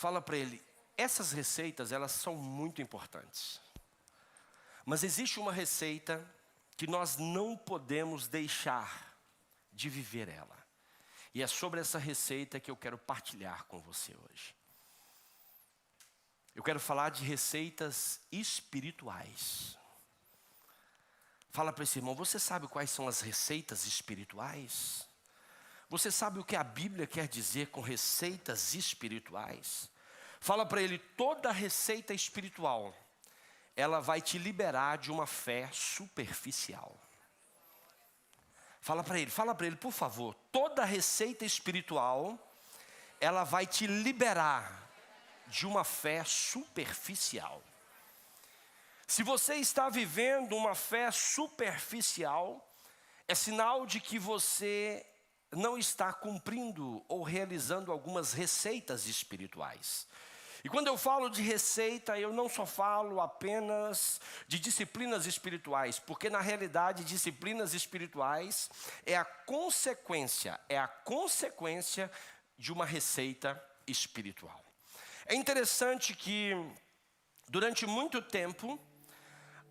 Fala para ele, essas receitas, elas são muito importantes. Mas existe uma receita que nós não podemos deixar de viver ela. E é sobre essa receita que eu quero partilhar com você hoje. Eu quero falar de receitas espirituais. Fala para esse irmão, você sabe quais são as receitas espirituais? Você sabe o que a Bíblia quer dizer com receitas espirituais? Fala para ele, toda receita espiritual, ela vai te liberar de uma fé superficial. Fala para ele, por favor, toda receita espiritual, ela vai te liberar de uma fé superficial. Se você está vivendo uma fé superficial, é sinal de que você não está cumprindo ou realizando algumas receitas espirituais. E quando eu falo de receita, eu não só falo apenas de disciplinas espirituais, porque na realidade disciplinas espirituais é a consequência de uma receita espiritual. É interessante que durante muito tempo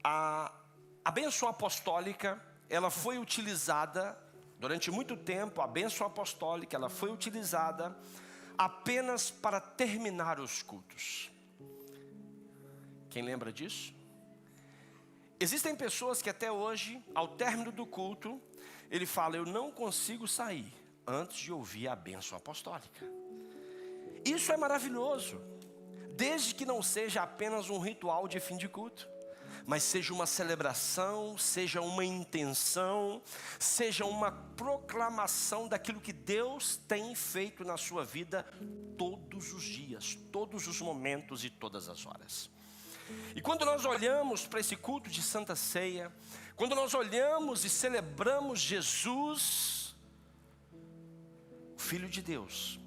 a bênção apostólica, ela foi utilizada, durante muito tempo a bênção apostólica, ela foi utilizada apenas para terminar os cultos. Quem lembra disso? Existem pessoas que até hoje, ao término do culto, ele fala, eu não consigo sair antes de ouvir a bênção apostólica. Isso é maravilhoso, desde que não seja apenas um ritual de fim de culto, mas seja uma celebração, seja uma intenção, seja uma proclamação daquilo que Deus tem feito na sua vida todos os dias, todos os momentos e todas as horas. E quando nós olhamos para esse culto de Santa Ceia, quando nós olhamos e celebramos Jesus, o Filho de Deus,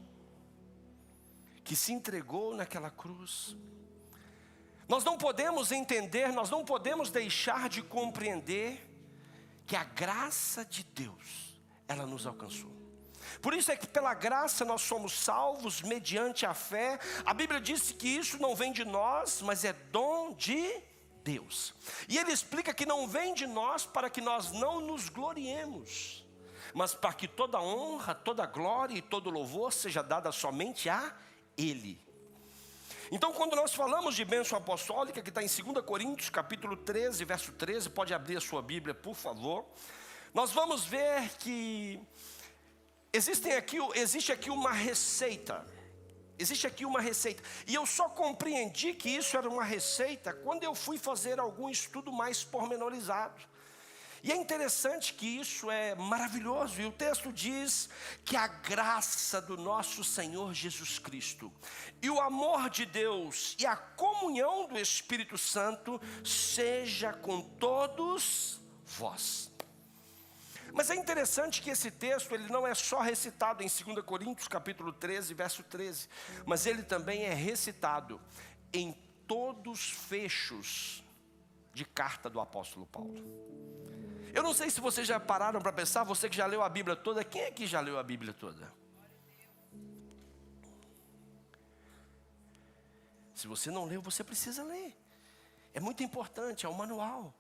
que se entregou naquela cruz, nós não podemos entender, nós não podemos deixar de compreender que a graça de Deus, ela nos alcançou. Por isso é que pela graça nós somos salvos mediante a fé. A Bíblia diz que isso não vem de nós, mas é dom de Deus. E ele explica que não vem de nós para que nós não nos gloriemos, mas para que toda honra, toda glória e todo louvor seja dada somente a Ele. Então quando nós falamos de bênção apostólica, que está em 2 Coríntios capítulo 13, verso 13, pode abrir a sua Bíblia por favor, nós vamos ver que existe aqui uma receita, e eu só compreendi que isso era uma receita quando eu fui fazer algum estudo mais pormenorizado. E é interessante que isso é maravilhoso, e o texto diz que a graça do nosso Senhor Jesus Cristo, e o amor de Deus, e a comunhão do Espírito Santo, seja com todos vós. Mas é interessante que esse texto, ele não é só recitado em 2 Coríntios capítulo 13, verso 13, mas ele também é recitado em todos os fechos de carta do apóstolo Paulo. Eu não sei se vocês já pararam para pensar, você que já leu a Bíblia toda, quem aqui já leu a Bíblia toda? Se você não leu, você precisa ler. É muito importante, é um manual.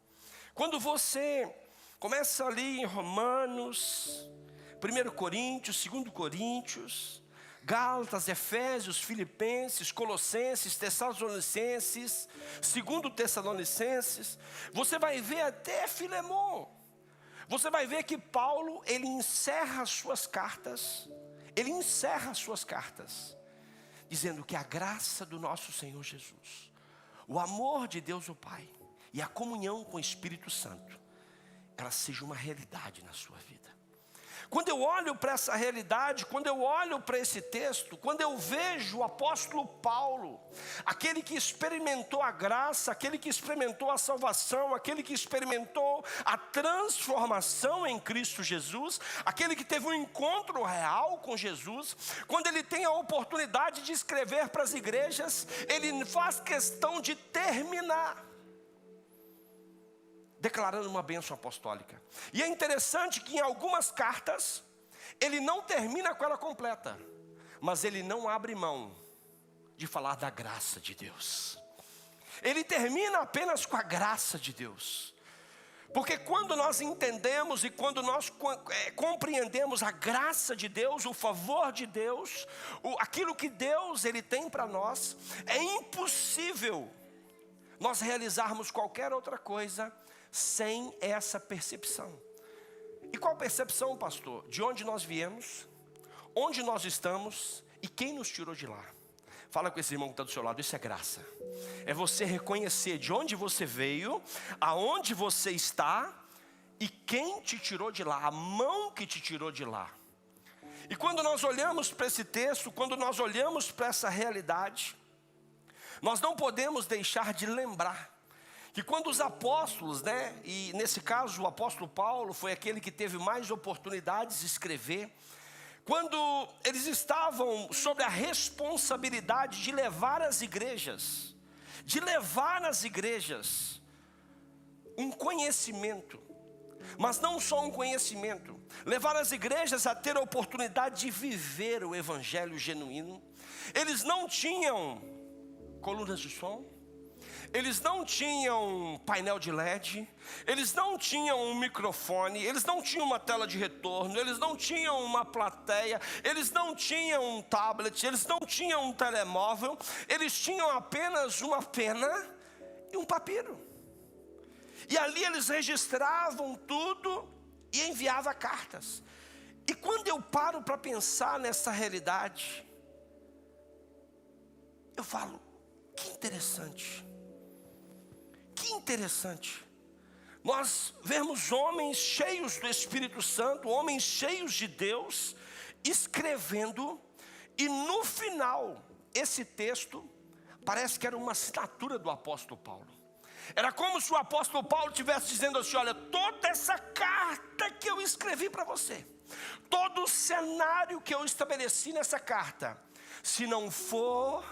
Quando você começa ali em Romanos, 1 Coríntios, 2 Coríntios, Gálatas, Efésios, Filipenses, Colossenses, Tessalonicenses, 2 Tessalonicenses, você vai ver até Filemon. Você vai ver que Paulo, ele encerra as suas cartas, dizendo que a graça do nosso Senhor Jesus, o amor de Deus o Pai e a comunhão com o Espírito Santo, ela seja uma realidade na sua vida. Quando eu olho para essa realidade, quando eu olho para esse texto, quando eu vejo o apóstolo Paulo, aquele que experimentou a graça, aquele que experimentou a salvação, aquele que experimentou a transformação em Cristo Jesus, aquele que teve um encontro real com Jesus, quando ele tem a oportunidade de escrever para as igrejas, ele faz questão de terminar declarando uma bênção apostólica. E é interessante que em algumas cartas, ele não termina com ela completa, mas ele não abre mão de falar da graça de Deus. Ele termina apenas com a graça de Deus. Porque quando nós entendemos e quando nós compreendemos a graça de Deus, o favor de Deus, aquilo que Deus ele tem para nós, é impossível nós realizarmos qualquer outra coisa sem essa percepção. E qual percepção, pastor? De onde nós viemos, onde nós estamos e quem nos tirou de lá. Fala com esse irmão que está do seu lado, isso é graça. É você reconhecer de onde você veio, aonde você está e quem te tirou de lá, a mão que te tirou de lá. E quando nós olhamos para esse texto, quando nós olhamos para essa realidade, nós não podemos deixar de lembrar que quando os apóstolos, e nesse caso o apóstolo Paulo foi aquele que teve mais oportunidades de escrever, quando eles estavam sob a responsabilidade de levar às igrejas, um conhecimento, mas não só um conhecimento, levar as igrejas a ter a oportunidade de viver o evangelho genuíno. Eles não tinham colunas de som, eles não tinham painel de LED, eles não tinham um microfone, eles não tinham uma tela de retorno, eles não tinham uma plateia, eles não tinham um tablet, eles não tinham um telemóvel, eles tinham apenas uma pena e um papiro. E ali eles registravam tudo e enviavam cartas. E quando eu paro para pensar nessa realidade, eu falo, que interessante. Que interessante, nós vemos homens cheios do Espírito Santo, homens cheios de Deus, escrevendo, e no final, esse texto, parece que era uma assinatura do apóstolo Paulo. Era como se o apóstolo Paulo estivesse dizendo assim, olha, toda essa carta que eu escrevi para você, todo o cenário que eu estabeleci nessa carta, se não for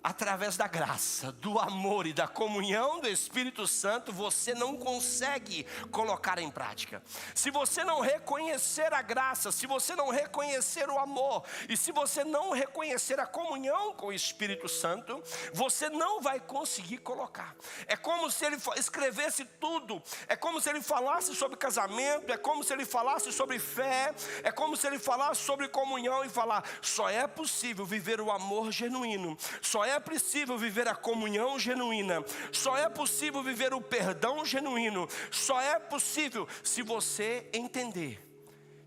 através da graça, do amor e da comunhão do Espírito Santo, você não consegue colocar em prática. Se você não reconhecer a graça, se você não reconhecer o amor, e se você não reconhecer a comunhão com o Espírito Santo, você não vai conseguir colocar. É como se ele escrevesse tudo, é como se ele falasse sobre casamento, é como se ele falasse sobre fé, é como se ele falasse sobre comunhão e falar, só é possível viver o amor genuíno, só é possível viver a comunhão genuína, só é possível viver o perdão genuíno, só é possível se você entender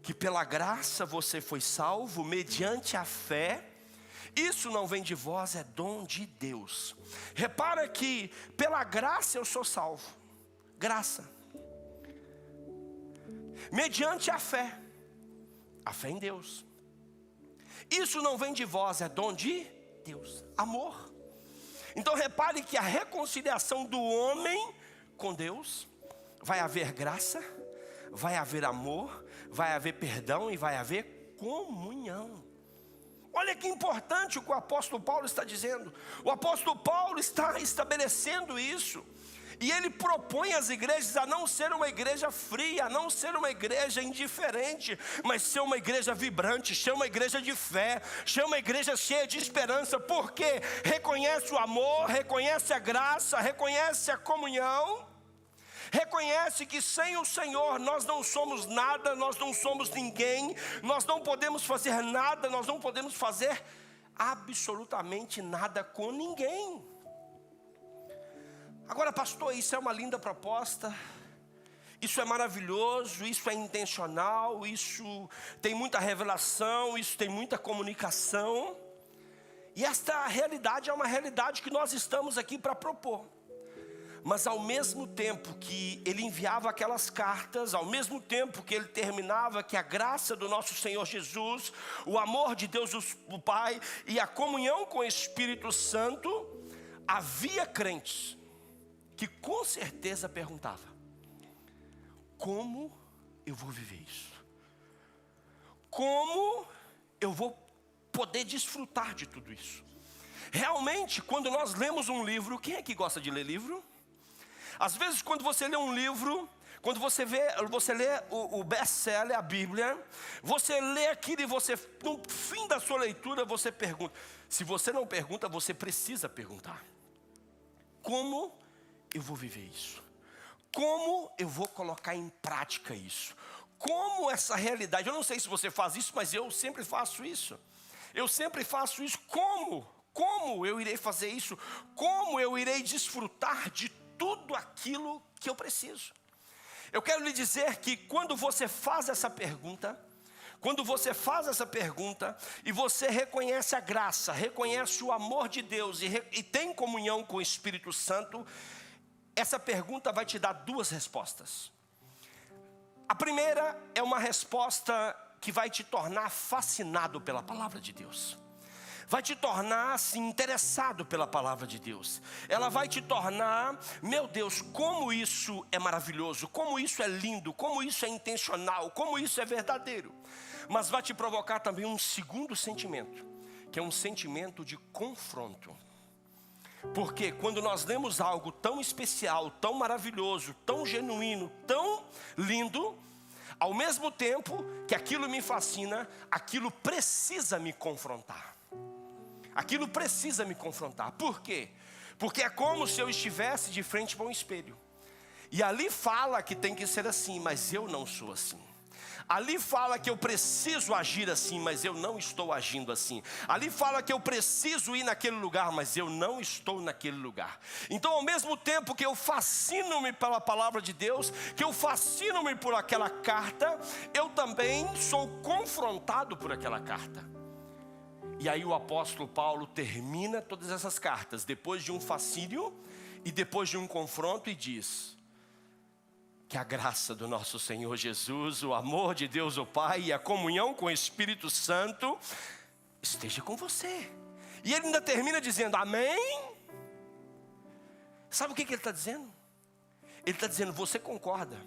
que pela graça você foi salvo mediante a fé. Isso não vem de vós, é dom de Deus. Repara que pela graça eu sou salvo, graça, mediante a fé em Deus. Isso não vem de vós, é dom de Deus, amor. Então repare que a reconciliação do homem com Deus, vai haver graça, vai haver amor, vai haver perdão e vai haver comunhão. Olha que importante o que o apóstolo Paulo está dizendo. O apóstolo Paulo está estabelecendo isso. E ele propõe às igrejas a não ser uma igreja fria, a não ser uma igreja indiferente, mas ser uma igreja vibrante, ser uma igreja de fé, ser uma igreja cheia de esperança, porque reconhece o amor, reconhece a graça, reconhece a comunhão, reconhece que sem o Senhor nós não somos nada, nós não somos ninguém, nós não podemos fazer nada, nós não podemos fazer absolutamente nada com ninguém. Agora, pastor, isso é uma linda proposta, isso é maravilhoso, isso é intencional, isso tem muita revelação, isso tem muita comunicação. E esta realidade é uma realidade que nós estamos aqui para propor. Mas ao mesmo tempo que ele enviava aquelas cartas, ao mesmo tempo que ele terminava, que a graça do nosso Senhor Jesus, o amor de Deus o Pai e a comunhão com o Espírito Santo, havia crentes que com certeza perguntava, como eu vou viver isso? Como eu vou poder desfrutar de tudo isso? Realmente, quando nós lemos um livro, quem é que gosta de ler livro? Às vezes quando você lê um livro, Quando você lê o best-seller, a Bíblia, você lê aquilo e você, no fim da sua leitura, você pergunta. Se você não pergunta, você precisa perguntar. Como eu vou viver isso? Como eu vou colocar em prática isso? Como essa realidade, eu não sei se você faz isso, mas eu sempre faço isso. Eu sempre faço isso. Como eu irei fazer isso? Como eu irei desfrutar de tudo aquilo que eu preciso? Eu quero lhe dizer que quando você faz essa pergunta, e você reconhece a graça, reconhece o amor de Deus e tem comunhão com o Espírito Santo, essa pergunta vai te dar duas respostas. A primeira é uma resposta que vai te tornar fascinado pela palavra de Deus. Vai te tornar assim, interessado pela palavra de Deus. Ela vai te tornar, meu Deus, como isso é maravilhoso, como isso é lindo, como isso é intencional, como isso é verdadeiro. Mas vai te provocar também um segundo sentimento, que é um sentimento de confronto. Porque quando nós lemos algo tão especial, tão maravilhoso, tão genuíno, tão lindo, ao mesmo tempo que aquilo me fascina, aquilo precisa me confrontar. Aquilo precisa me confrontar. Por quê? Porque é como se eu estivesse de frente para um espelho. E ali fala que tem que ser assim, mas eu não sou assim. Ali fala que eu preciso agir assim, mas eu não estou agindo assim. Ali fala que eu preciso ir naquele lugar, mas eu não estou naquele lugar. Então, ao mesmo tempo que eu fascino-me pela palavra de Deus, que eu fascino-me por aquela carta, eu também sou confrontado por aquela carta. E aí o apóstolo Paulo termina todas essas cartas, depois de um fascínio e depois de um confronto, e diz: que a graça do nosso Senhor Jesus, o amor de Deus o Pai e a comunhão com o Espírito Santo esteja com você. E ele ainda termina dizendo amém. Sabe o que ele está dizendo? Ele está dizendo: você concorda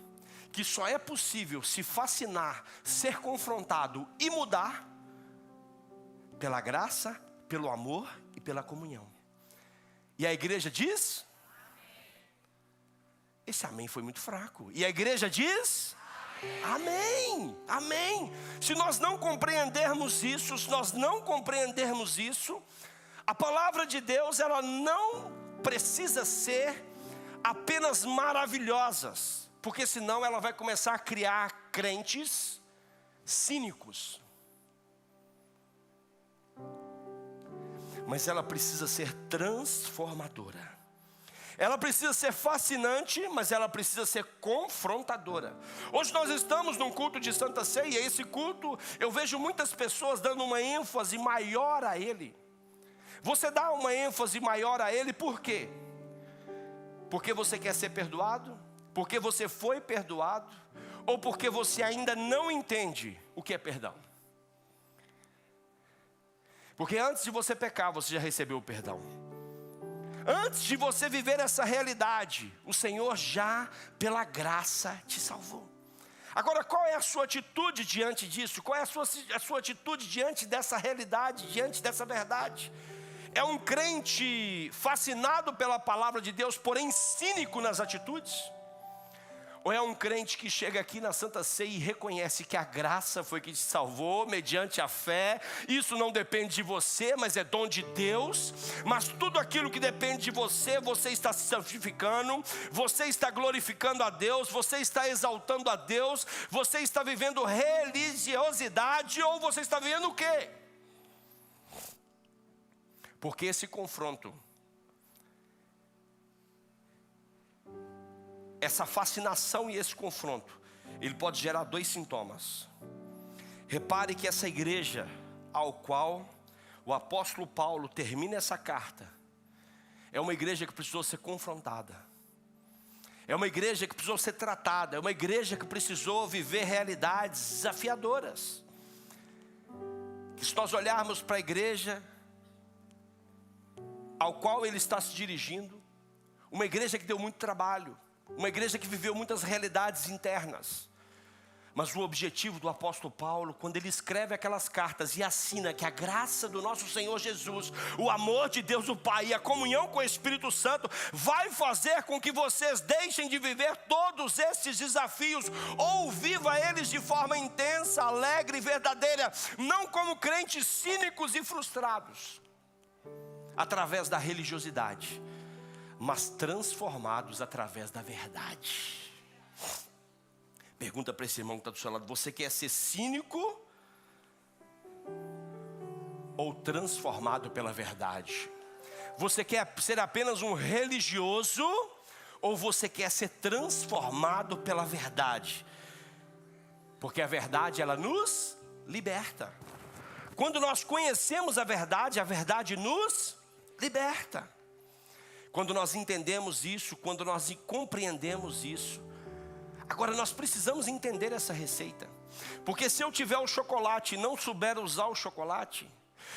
que só é possível se fascinar, ser confrontado e mudar pela graça, pelo amor e pela comunhão. E a igreja diz? Esse amém foi muito fraco. E a igreja diz? Amém, amém. Se nós não compreendermos isso, a palavra de Deus, ela não precisa ser apenas maravilhosas, porque senão ela vai começar a criar crentes cínicos. Mas ela precisa ser transformadora. Ela precisa ser fascinante, mas ela precisa ser confrontadora. Hoje nós estamos num culto de Santa Ceia, e esse culto, eu vejo muitas pessoas dando uma ênfase maior a ele. Você dá uma ênfase maior a ele por quê? Porque você quer ser perdoado? Porque você foi perdoado? Ou porque você ainda não entende o que é perdão? Porque antes de você pecar, você já recebeu o perdão. Antes de você viver essa realidade, o Senhor já, pela graça, te salvou. Agora, qual é a sua atitude diante disso? Qual é a sua atitude diante dessa realidade, diante dessa verdade? É um crente fascinado pela palavra de Deus, porém cínico nas atitudes? Ou é um crente que chega aqui na Santa Ceia e reconhece que a graça foi que te salvou mediante a fé? Isso não depende de você, mas é dom de Deus. Mas tudo aquilo que depende de você, você está se santificando, você está glorificando a Deus, você está exaltando a Deus, você está vivendo religiosidade, ou você está vivendo o quê? Porque esse confronto, essa fascinação e esse confronto, ele pode gerar dois sintomas. Repare que essa igreja ao qual o apóstolo Paulo termina essa carta, é uma igreja que precisou ser confrontada. É uma igreja que precisou ser tratada. É uma igreja que precisou viver realidades desafiadoras. Que se nós olharmos para a igreja ao qual ele está se dirigindo, uma igreja que deu muito trabalho, uma igreja que viveu muitas realidades internas. Mas o objetivo do apóstolo Paulo, quando ele escreve aquelas cartas e assina que a graça do nosso Senhor Jesus, o amor de Deus o Pai e a comunhão com o Espírito Santo vai fazer com que vocês deixem de viver todos esses desafios, ou viva eles de forma intensa, alegre e verdadeira, não como crentes cínicos e frustrados, através da religiosidade, mas transformados através da verdade. Pergunta para esse irmão que está do seu lado: você quer ser cínico ou transformado pela verdade? Você quer ser apenas um religioso ou você quer ser transformado pela verdade? Porque a verdade, ela nos liberta. Quando nós conhecemos a verdade nos liberta. Quando nós entendemos isso, quando nós compreendemos isso. Agora nós precisamos entender essa receita. Porque se eu tiver o chocolate e não souber usar o chocolate,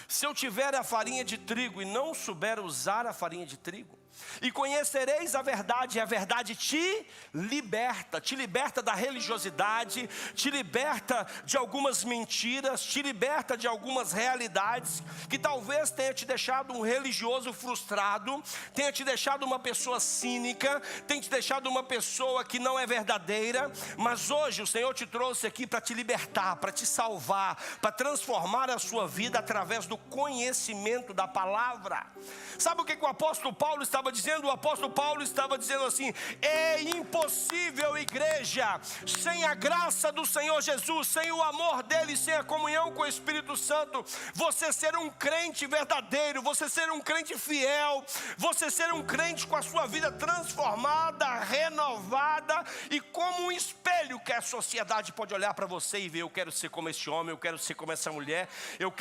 se eu tiver a farinha de trigo e não souber usar a farinha de trigo, e conhecereis a verdade, e a verdade te liberta da religiosidade, te liberta de algumas mentiras, te liberta de algumas realidades, que talvez tenha te deixado um religioso frustrado, tenha te deixado uma pessoa cínica, tenha te deixado uma pessoa que não é verdadeira, mas hoje o Senhor te trouxe aqui para te libertar, para te salvar, para transformar a sua vida através do conhecimento da palavra. Sabe o que o apóstolo Paulo estava dizendo? O apóstolo Paulo estava dizendo assim: é impossível, igreja, sem a graça do Senhor Jesus, sem o amor dele, sem a comunhão com o Espírito Santo, você ser um crente verdadeiro, você ser um crente fiel, você ser um crente com a sua vida transformada, renovada, e como um espelho que a sociedade pode olhar para você e ver: eu quero ser como esse homem, eu quero ser como essa mulher, eu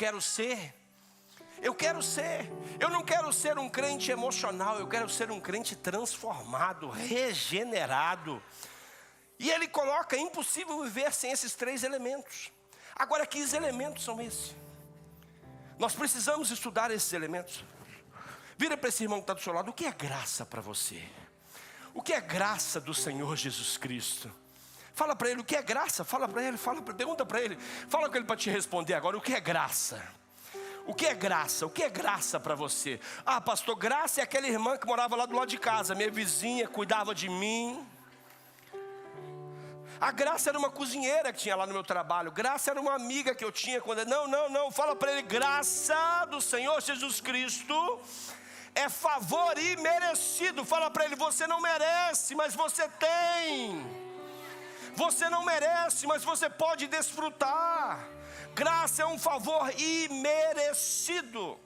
não quero ser um crente emocional, eu quero ser um crente transformado, regenerado. E ele coloca: é impossível viver sem esses três elementos. Agora, que elementos são esses? Nós precisamos estudar esses elementos. Vira para esse irmão que está do seu lado: o que é graça para você? O que é graça do Senhor Jesus Cristo? Fala para ele o que é graça, pergunta para ele, fala com ele para te responder agora: o que é graça? O que é graça? O que é graça para você? Ah, pastor, graça é aquela irmã que morava lá do lado de casa, minha vizinha, cuidava de mim. A graça era uma cozinheira que tinha lá no meu trabalho. Graça era uma amiga que eu tinha quando... Não, fala para ele: graça do Senhor Jesus Cristo é favor imerecido. Fala para ele: você não merece, mas você tem. Você não merece, mas você pode desfrutar. Graça é um favor imerecido.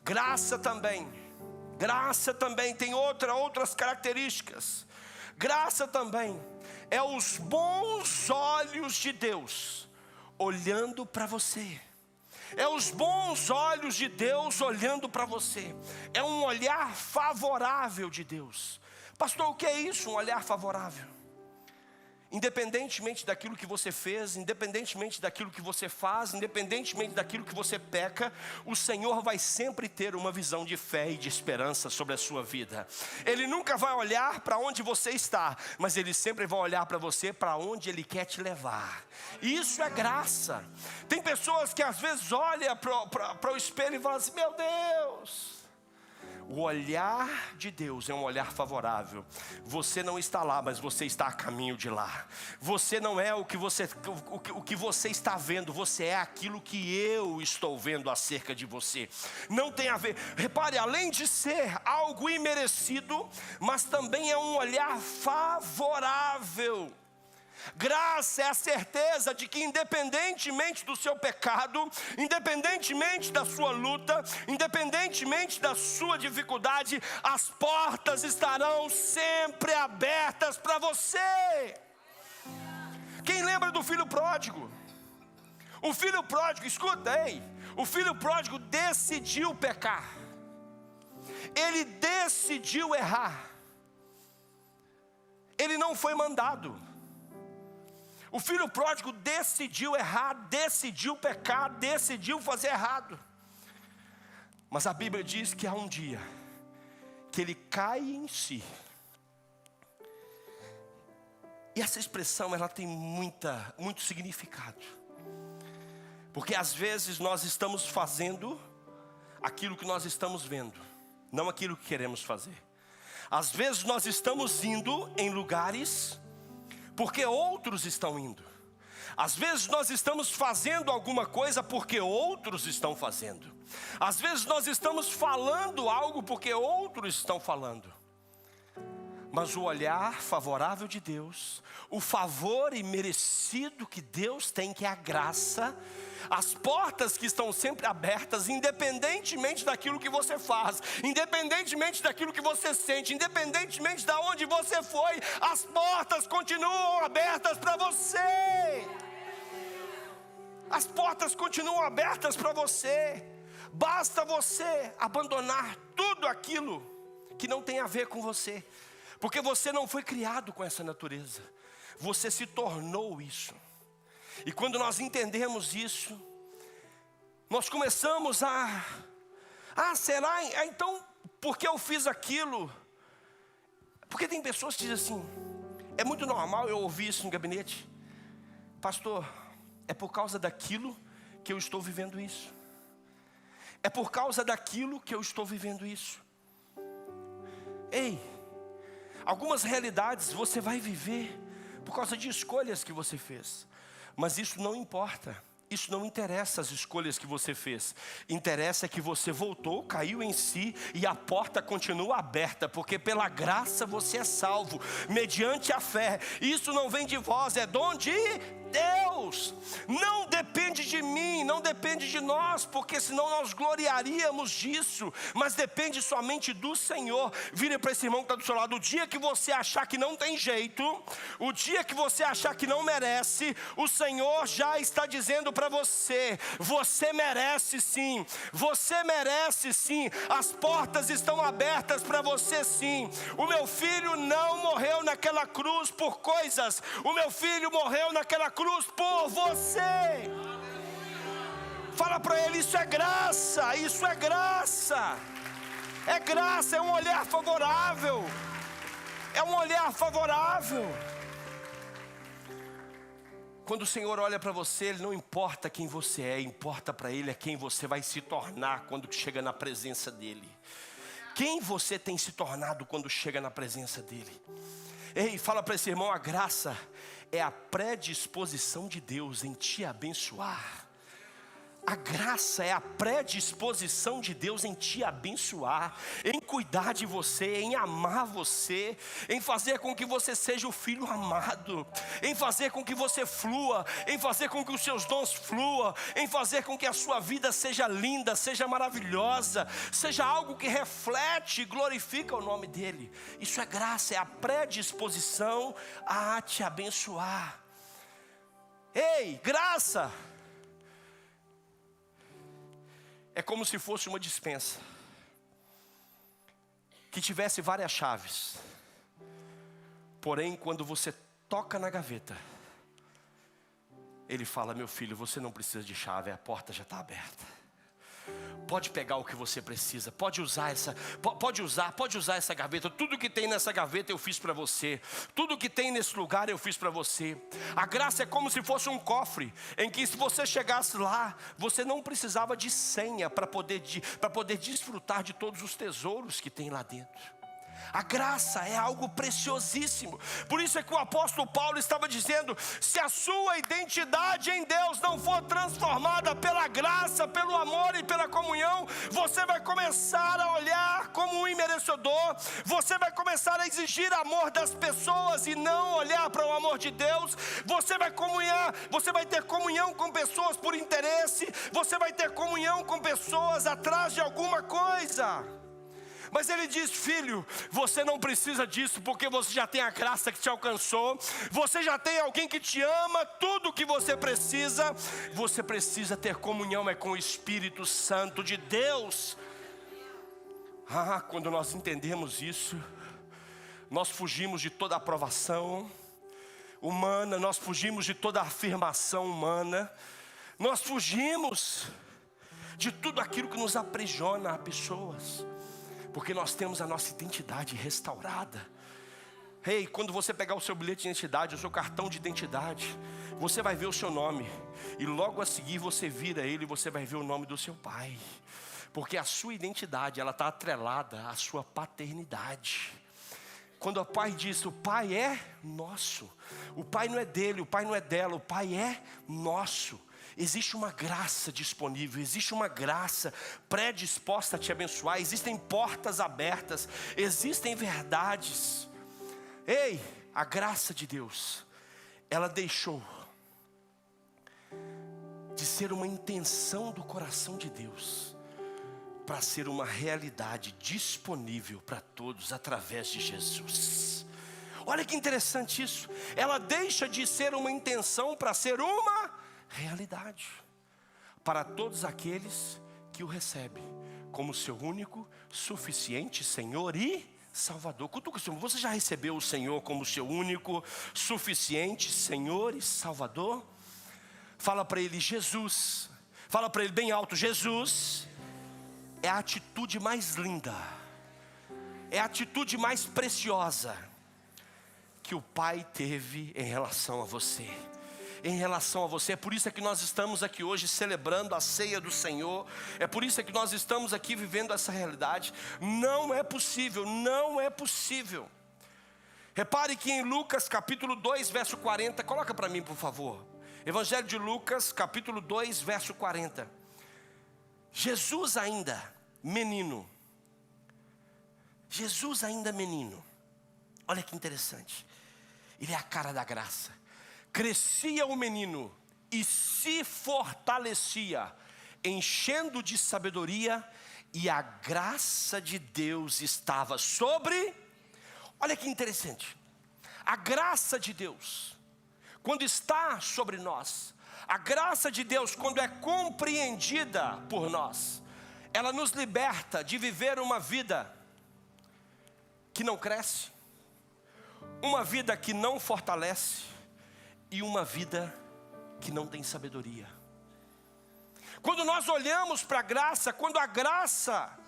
Graça também tem outras características. Graça também é os bons olhos de Deus olhando para você. É os bons olhos de Deus olhando para você. É um olhar favorável de Deus. Pastor, o que é isso, um olhar favorável? Independentemente daquilo que você fez, independentemente daquilo que você faz, independentemente daquilo que você peca, o Senhor vai sempre ter uma visão de fé e de esperança sobre a sua vida. Ele nunca vai olhar para onde você está, mas Ele sempre vai olhar para você, para onde Ele quer te levar. Isso é graça. Tem pessoas que às vezes olham para o espelho e falam assim: meu Deus. O olhar de Deus é um olhar favorável. Você não está lá, mas você está a caminho de lá. Você não é o que você está vendo, você é aquilo que eu estou vendo acerca de você. Não tem a ver. Repare, além de ser algo imerecido, mas também é um olhar favorável. Graça é a certeza de que, independentemente do seu pecado, independentemente da sua luta, independentemente da sua dificuldade, as portas estarão sempre abertas para você. Quem lembra do filho pródigo? O filho pródigo, escuta, o filho pródigo decidiu pecar. Ele decidiu errar. Ele não foi mandado. O filho pródigo decidiu errar, decidiu pecar, decidiu fazer errado. Mas a Bíblia diz que há um dia que ele cai em si. E essa expressão, ela tem muito significado. Porque às vezes nós estamos fazendo aquilo que nós estamos vendo, não aquilo que queremos fazer. Às vezes nós estamos indo em lugares porque outros estão indo. Às vezes nós estamos fazendo alguma coisa porque outros estão fazendo. Às vezes nós estamos falando algo porque outros estão falando. Mas o olhar favorável de Deus, o favor imerecido que Deus tem, que é a graça, as portas que estão sempre abertas, independentemente daquilo que você faz, independentemente daquilo que você sente, independentemente de onde você foi, as portas continuam abertas para você. As portas continuam abertas para você. Basta você abandonar tudo aquilo que não tem a ver com você. Porque você não foi criado com essa natureza. Você se tornou isso. E quando nós entendemos isso, nós começamos será? Então, por que eu fiz aquilo? Porque tem pessoas que dizem assim, é muito normal eu ouvir isso no gabinete. Pastor, é por causa daquilo que eu estou vivendo isso. É por causa daquilo que eu estou vivendo isso. Ei, algumas realidades você vai viver por causa de escolhas que você fez. Mas isso não importa. Isso não interessa as escolhas que você fez. Interessa que você voltou, caiu em si e a porta continua aberta. Porque pela graça você é salvo, mediante a fé. Isso não vem de vós, é dom de Deus. Não depende de mim, não depende de nós, porque senão nós gloriaríamos disso. Mas depende somente do Senhor. Vire para esse irmão que está do seu lado. O dia que você achar que não tem jeito, o dia que você achar que não merece, o Senhor já está dizendo para você, você merece sim, você merece sim. As portas estão abertas para você sim. O meu filho não morreu naquela cruz por coisas, o meu filho morreu naquela cruz por você. Fala para ele, isso é graça, isso é graça. É graça, é um olhar favorável. É um olhar favorável. Quando o Senhor olha para você, Ele não importa quem você é, importa para Ele é quem você vai se tornar quando chega na presença dEle. Quem você tem se tornado quando chega na presença dEle? Ei, fala para esse irmão, a graça é a predisposição de Deus em te abençoar. A graça é a predisposição de Deus em te abençoar, em cuidar de você, em amar você, em fazer com que você seja o filho amado, em fazer com que você flua, em fazer com que os seus dons fluam, em fazer com que a sua vida seja linda, seja maravilhosa, seja algo que reflete e glorifica o nome dEle. Isso é graça, é a predisposição a te abençoar. Ei, graça é como se fosse uma despensa que tivesse várias chaves. Porém, quando você toca na gaveta, Ele fala, meu filho, você não precisa de chave, a porta já está aberta. Pode pegar o que você precisa, pode usar essa gaveta. Tudo que tem nessa gaveta eu fiz para você. Tudo que tem nesse lugar eu fiz para você. A graça é como se fosse um cofre, em que se você chegasse lá, você não precisava de senha para poder desfrutar de todos os tesouros que tem lá dentro. A graça é algo preciosíssimo. Por isso é que o apóstolo Paulo estava dizendo, se a sua identidade em Deus não for transformada pela graça, pelo amor e pela comunhão, você vai começar a olhar como um imerecedor. Você vai começar a exigir amor das pessoas e não olhar para o amor de Deus. Você vai ter comunhão com pessoas por interesse. Você vai ter comunhão com pessoas atrás de alguma coisa. Mas ele diz, filho, você não precisa disso, porque você já tem a graça que te alcançou. Você já tem alguém que te ama, tudo o que você precisa. Você precisa ter comunhão com o Espírito Santo de Deus. Quando nós entendemos isso, nós fugimos de toda aprovação humana, nós fugimos de toda afirmação humana, nós fugimos de tudo aquilo que nos aprisiona a pessoas. Porque nós temos a nossa identidade restaurada. Ei, quando você pegar o seu bilhete de identidade, o seu cartão de identidade, você vai ver o seu nome. E logo a seguir você vira ele e você vai ver o nome do seu pai. Porque a sua identidade, ela está atrelada à sua paternidade. Quando o pai diz, o pai é nosso. O pai não é dele, o pai não é dela, o pai é nosso. Existe uma graça disponível, existe uma graça predisposta a te abençoar. Existem portas abertas, existem verdades. Ei, a graça de Deus, ela deixou de ser uma intenção do coração de Deus para ser uma realidade disponível para todos através de Jesus. Olha que interessante isso. Ela deixa de ser uma intenção para ser uma realidade para todos aqueles que o recebem como seu único, suficiente Senhor e Salvador. Cutuca o Senhor. Você já recebeu o Senhor como seu único, suficiente Senhor e Salvador? Fala para ele, Jesus. Fala para ele bem alto, Jesus é a atitude mais linda, é a atitude mais preciosa que o Pai teve em relação a você. Em relação a você, é por isso que nós estamos aqui hoje celebrando a ceia do Senhor. É por isso que nós estamos aqui vivendo essa realidade. Não é possível, não é possível. Repare que em Lucas capítulo 2 verso 40, coloca para mim por favor. Evangelho de Lucas capítulo 2 verso 40. Jesus ainda menino. Jesus ainda menino. Olha que interessante. Ele é a cara da graça. Crescia o menino e se fortalecia, enchendo de sabedoria, e a graça de Deus estava sobre. Olha que interessante. A graça de Deus, quando está sobre nós, a graça de Deus, quando é compreendida por nós, ela nos liberta de viver uma vida que não cresce, uma vida que não fortalece, e uma vida que não tem sabedoria. Quando nós olhamos para a graça, quando a graça,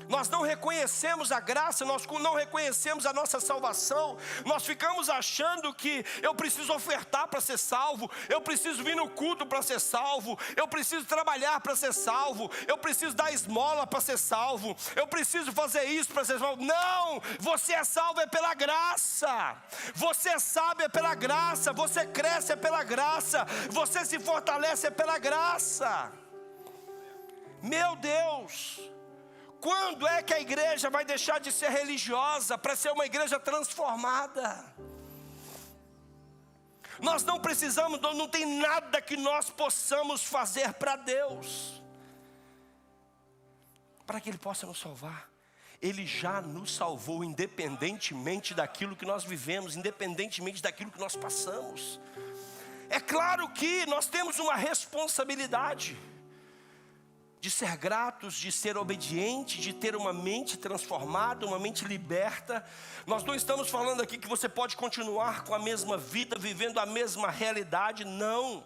nós não reconhecemos a graça, nós não reconhecemos a nossa salvação, nós ficamos achando que eu preciso ofertar para ser salvo, eu preciso vir no culto para ser salvo, eu preciso trabalhar para ser salvo, eu preciso dar esmola para ser salvo, eu preciso fazer isso para ser salvo. Não, você é salvo é pela graça, você é sábio é pela graça, você cresce é pela graça, você se fortalece é pela graça. Meu Deus! Quando é que a igreja vai deixar de ser religiosa para ser uma igreja transformada? Nós não precisamos, não tem nada que nós possamos fazer para Deus, para que Ele possa nos salvar. Ele já nos salvou, independentemente daquilo que nós vivemos, independentemente daquilo que nós passamos. É claro que nós temos uma responsabilidade de ser gratos, de ser obediente, de ter uma mente transformada, uma mente liberta. Nós não estamos falando aqui que você pode continuar com a mesma vida, vivendo a mesma realidade, não.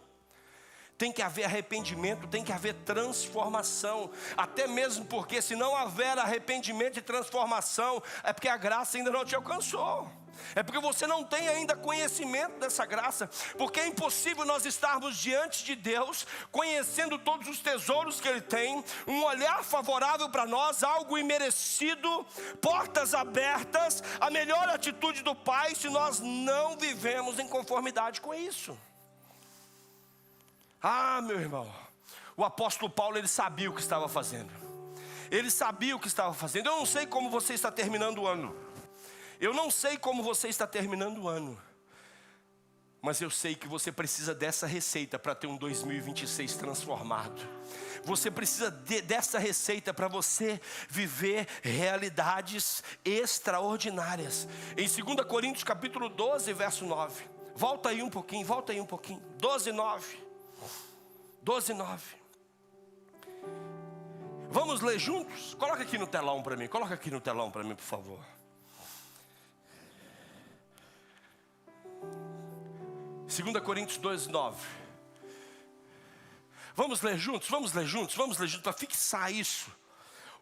Tem que haver arrependimento, tem que haver transformação. Até mesmo porque se não houver arrependimento e transformação, é porque a graça ainda não te alcançou. É porque você não tem ainda conhecimento dessa graça. Porque é impossível nós estarmos diante de Deus, conhecendo todos os tesouros que Ele tem, um olhar favorável para nós, algo imerecido, portas abertas, a melhor atitude do Pai, se nós não vivemos em conformidade com isso. Ah, meu irmão, o apóstolo Paulo, ele sabia o que estava fazendo. Ele sabia o que estava fazendo. Eu não sei como você está terminando o ano. Eu não sei como você está terminando o ano, mas eu sei que você precisa dessa receita para ter um 2026 transformado. Você precisa dessa receita para você viver realidades extraordinárias. Em 2 Coríntios capítulo 12, verso 9. Volta aí um pouquinho, 12, 9. 12, 9. Vamos ler juntos? Coloca aqui no telão para mim, por favor. Segunda Coríntios 2, 9. Vamos ler juntos para fixar isso.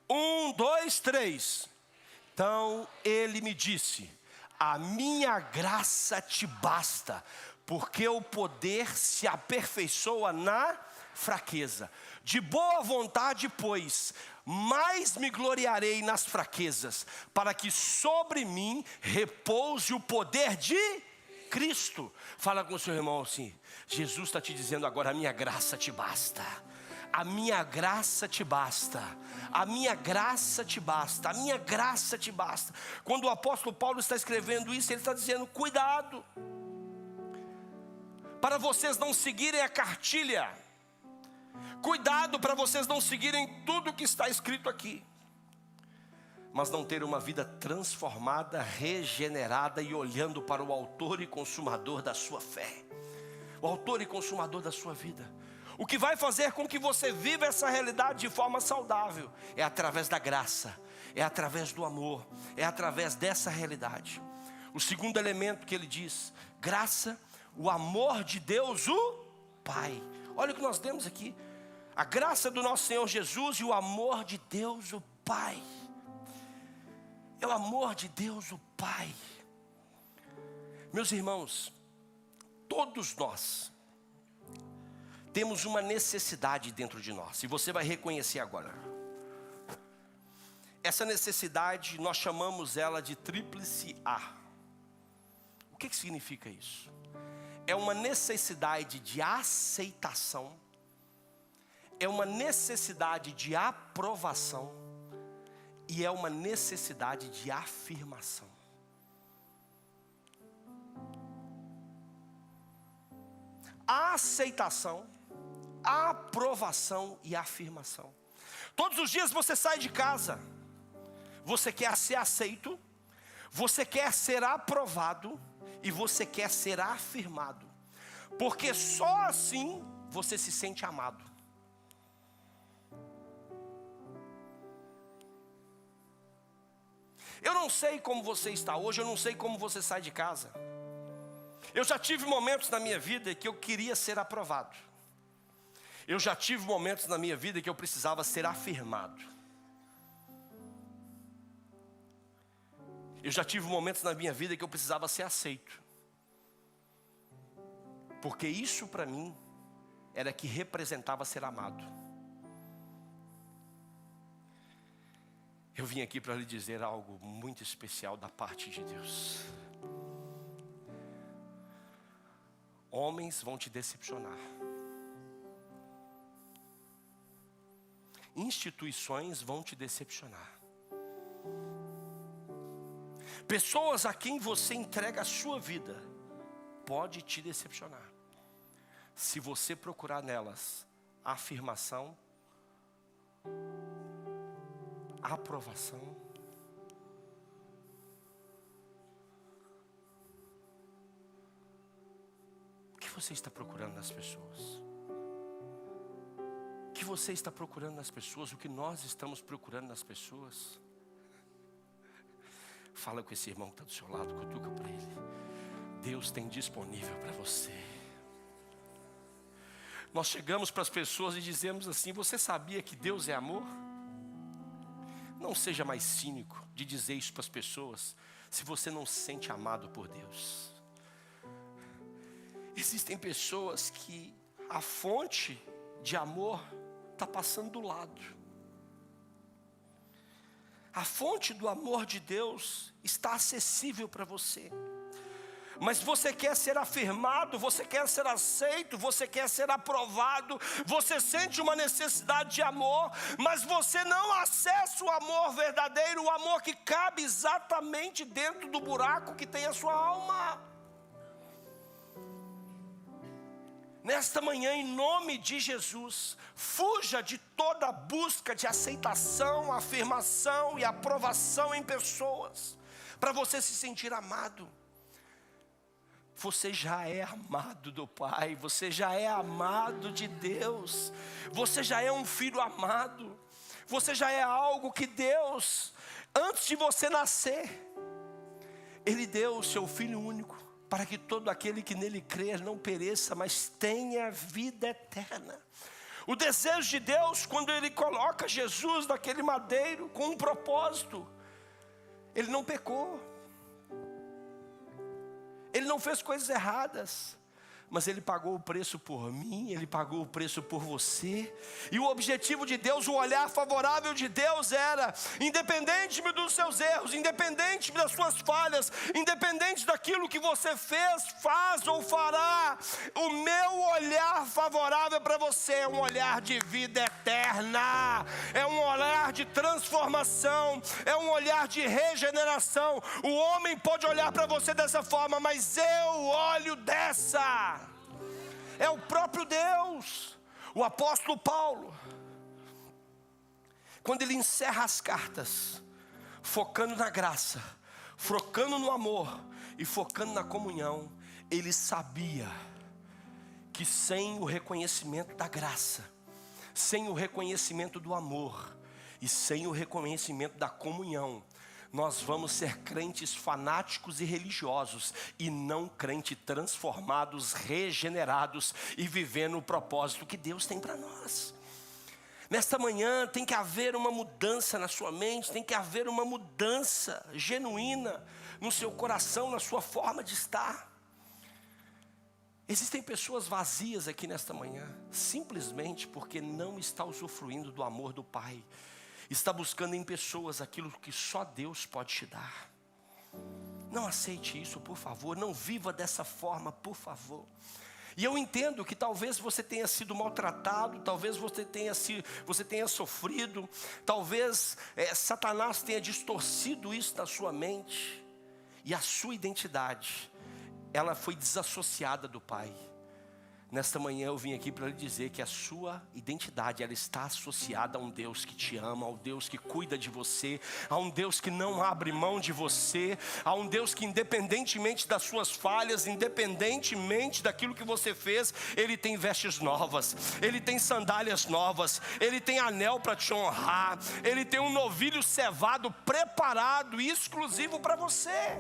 1, 2, 3. Então ele me disse: a minha graça te basta, porque o poder se aperfeiçoa na fraqueza. De boa vontade, pois, mais me gloriarei nas fraquezas, para que sobre mim repouse o poder de Cristo. Fala com o seu irmão assim: Jesus está te dizendo agora, a minha graça te basta. A minha graça te basta, a minha graça te basta, a minha graça te basta. Quando o apóstolo Paulo está escrevendo isso, ele está dizendo: cuidado, para vocês não seguirem a cartilha, cuidado para vocês não seguirem tudo que está escrito aqui, mas não ter uma vida transformada, regenerada e olhando para o autor e consumador da sua fé, o autor e consumador da sua vida. O que vai fazer com que você viva essa realidade de forma saudável é através da graça, é através do amor, é através dessa realidade. O segundo elemento que ele diz: graça, o amor de Deus, o Pai. Olha o que nós temos aqui: a graça do nosso Senhor Jesus e o amor de Deus, o Pai. É o amor de Deus, o Pai. Meus irmãos, todos nós temos uma necessidade dentro de nós, e você vai reconhecer agora. Essa necessidade, nós chamamos ela de tríplice A. O que significa isso? É uma necessidade de aceitação, é uma necessidade de aprovação e é uma necessidade de afirmação. A aceitação, a aprovação e a afirmação. Todos os dias você sai de casa, você quer ser aceito, você quer ser aprovado e você quer ser afirmado, porque só assim você se sente amado. Eu não sei como você está hoje, eu não sei como você sai de casa. Eu já tive momentos na minha vida que eu queria ser aprovado. Eu já tive momentos na minha vida que eu precisava ser afirmado. Eu já tive momentos na minha vida que eu precisava ser aceito. Porque isso para mim era que representava ser amado. Eu vim aqui para lhe dizer algo muito especial da parte de Deus. Homens vão te decepcionar. Instituições vão te decepcionar. Pessoas a quem você entrega a sua vida pode te decepcionar, se você procurar nelas a afirmação, a aprovação. O que você está procurando nas pessoas? O que você está procurando nas pessoas? O que nós estamos procurando nas pessoas? Fala com esse irmão que está do seu lado, cutuca para ele. Deus tem disponível para você. Nós chegamos para as pessoas e dizemos assim: você sabia que Deus é amor? Não seja mais cínico de dizer isso para as pessoas, se você não se sente amado por Deus. Existem pessoas que a fonte de amor está passando do lado. A fonte do amor de Deus está acessível para você. Mas você quer ser afirmado, você quer ser aceito, você quer ser aprovado, você sente uma necessidade de amor, mas você não acessa o amor verdadeiro, o amor que cabe exatamente dentro do buraco que tem a sua alma. Nesta manhã, em nome de Jesus, fuja de toda busca de aceitação, afirmação e aprovação em pessoas, para você se sentir amado. Você já é amado do Pai, você já é amado de Deus, você já é um filho amado, você já é algo que Deus, antes de você nascer, Ele deu o seu Filho único, para que todo aquele que nele crer não pereça, mas tenha vida eterna. O desejo de Deus, quando Ele coloca Jesus naquele madeiro com um propósito, Ele não pecou. Ele não fez coisas erradas, mas Ele pagou o preço por mim, Ele pagou o preço por você. E o objetivo de Deus, o olhar favorável de Deus era: independente dos seus erros, independente das suas falhas, independente daquilo que você fez, faz ou fará, o meu olhar favorável para você é um olhar de vida eterna, é um olhar de transformação, é um olhar de regeneração. O homem pode olhar para você dessa forma, mas eu olho dessa. É o próprio Deus. O apóstolo Paulo, quando ele encerra as cartas, focando na graça, focando no amor e focando na comunhão, ele sabia que sem o reconhecimento da graça, sem o reconhecimento do amor e sem o reconhecimento da comunhão, nós vamos ser crentes fanáticos e religiosos, e não crentes transformados, regenerados e vivendo o propósito que Deus tem para nós. Nesta manhã tem que haver uma mudança na sua mente, tem que haver uma mudança genuína no seu coração, na sua forma de estar. Existem pessoas vazias aqui nesta manhã, simplesmente porque não está usufruindo do amor do Pai. Está buscando em pessoas aquilo que só Deus pode te dar. Não aceite isso, por favor. Não viva dessa forma, por favor. E eu entendo que talvez você tenha sido maltratado, talvez você tenha sofrido, talvez Satanás tenha distorcido isso na sua mente. E a sua identidade, ela foi desassociada do Pai. Nesta manhã eu vim aqui para lhe dizer que a sua identidade, ela está associada a um Deus que te ama, a um Deus que cuida de você, a um Deus que não abre mão de você, a um Deus que, independentemente das suas falhas, independentemente daquilo que você fez, Ele tem vestes novas, Ele tem sandálias novas, Ele tem anel para te honrar, Ele tem um novilho cevado preparado e exclusivo para você,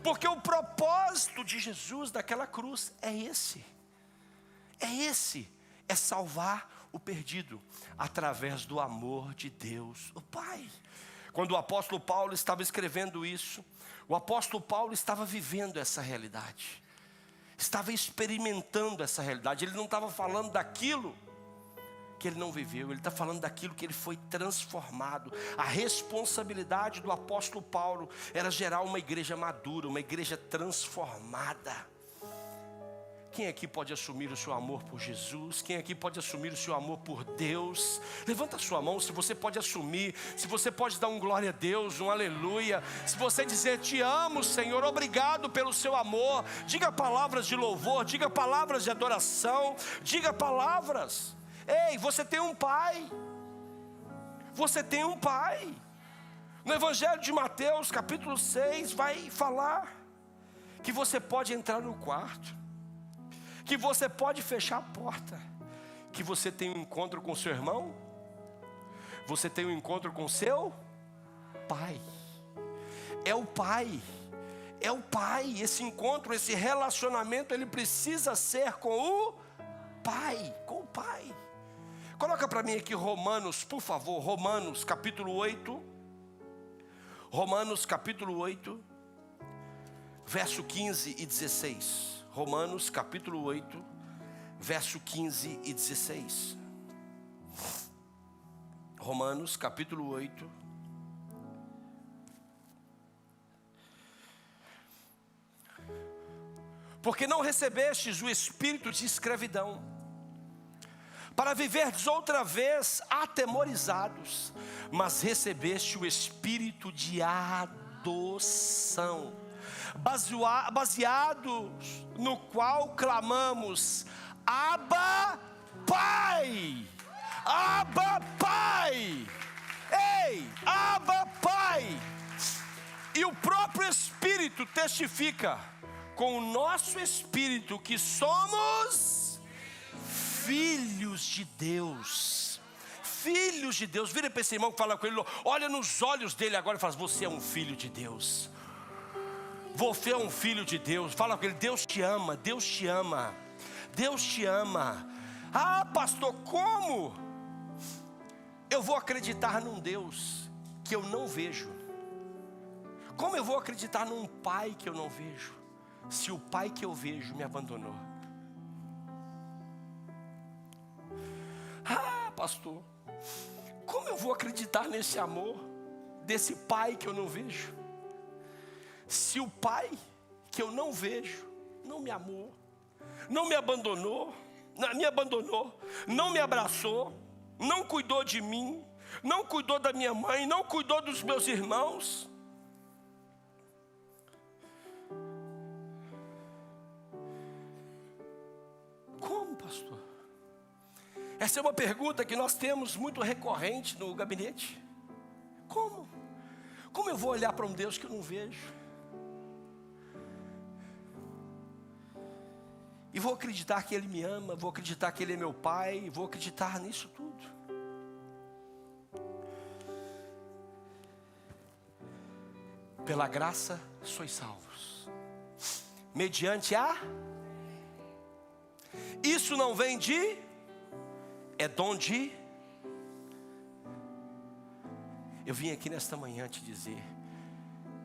porque o propósito de Jesus daquela cruz é esse, é salvar o perdido, através do amor de Deus, o Pai. Quando o apóstolo Paulo estava escrevendo isso, o apóstolo Paulo estava vivendo essa realidade, estava experimentando essa realidade. Ele não estava falando daquilo que ele não viveu, ele está falando daquilo que ele foi transformado. A responsabilidade do apóstolo Paulo era gerar uma igreja madura, uma igreja transformada. Quem aqui pode assumir o seu amor por Jesus? Quem aqui pode assumir o seu amor por Deus? Levanta a sua mão se você pode assumir, se você pode dar um glória a Deus, um aleluia. Se você dizer: te amo, Senhor, obrigado pelo seu amor. Diga palavras de louvor, diga palavras de adoração, diga palavras. Ei, você tem um Pai. Você tem um Pai. No Evangelho de Mateus, capítulo 6, vai falar que você pode entrar no quarto, que você pode fechar a porta, que você tem um encontro com seu irmão, você tem um encontro com seu Pai. É o Pai, é o Pai. Esse encontro, esse relacionamento, ele precisa ser com o Pai, com o Pai. Coloca para mim aqui Romanos, por favor, Romanos capítulo 8, Romanos capítulo 8, verso 15 e 16. Romanos capítulo 8, verso 15 e 16. Romanos capítulo 8. Porque não recebestes o espírito de escravidão, para viverdes outra vez atemorizados, mas recebeste o espírito de adoção, baseados no qual clamamos: Abba, Pai! Abba, Pai! Ei, Abba, Pai! E o próprio Espírito testifica com o nosso espírito que somos filhos de Deus. Filhos de Deus. Vira para esse irmão que fala com ele, olha nos olhos dele agora e fala: você é um filho de Deus. Você é um filho de Deus. Fala com ele: Deus te ama, Deus te ama, Deus te ama. Ah, pastor, como eu vou acreditar num Deus que eu não vejo? Como eu vou acreditar num Pai que eu não vejo? se o pai que eu vejo me abandonou? Ah, pastor, como eu vou acreditar nesse amor desse pai que eu não vejo, se o pai que eu não vejo não me amou, não me abandonou, não me abraçou, não cuidou de mim, não cuidou da minha mãe, não cuidou dos meus irmãos? Como, pastor? Essa é uma pergunta que nós temos muito recorrente no gabinete. Como? Como eu vou olhar para um Deus que eu não vejo? E vou acreditar que Ele me ama, vou acreditar que Ele é meu Pai, vou acreditar nisso tudo. Pela graça sois salvos, mediante a... Isso não vem de... É dom de... Eu vim aqui nesta manhã te dizer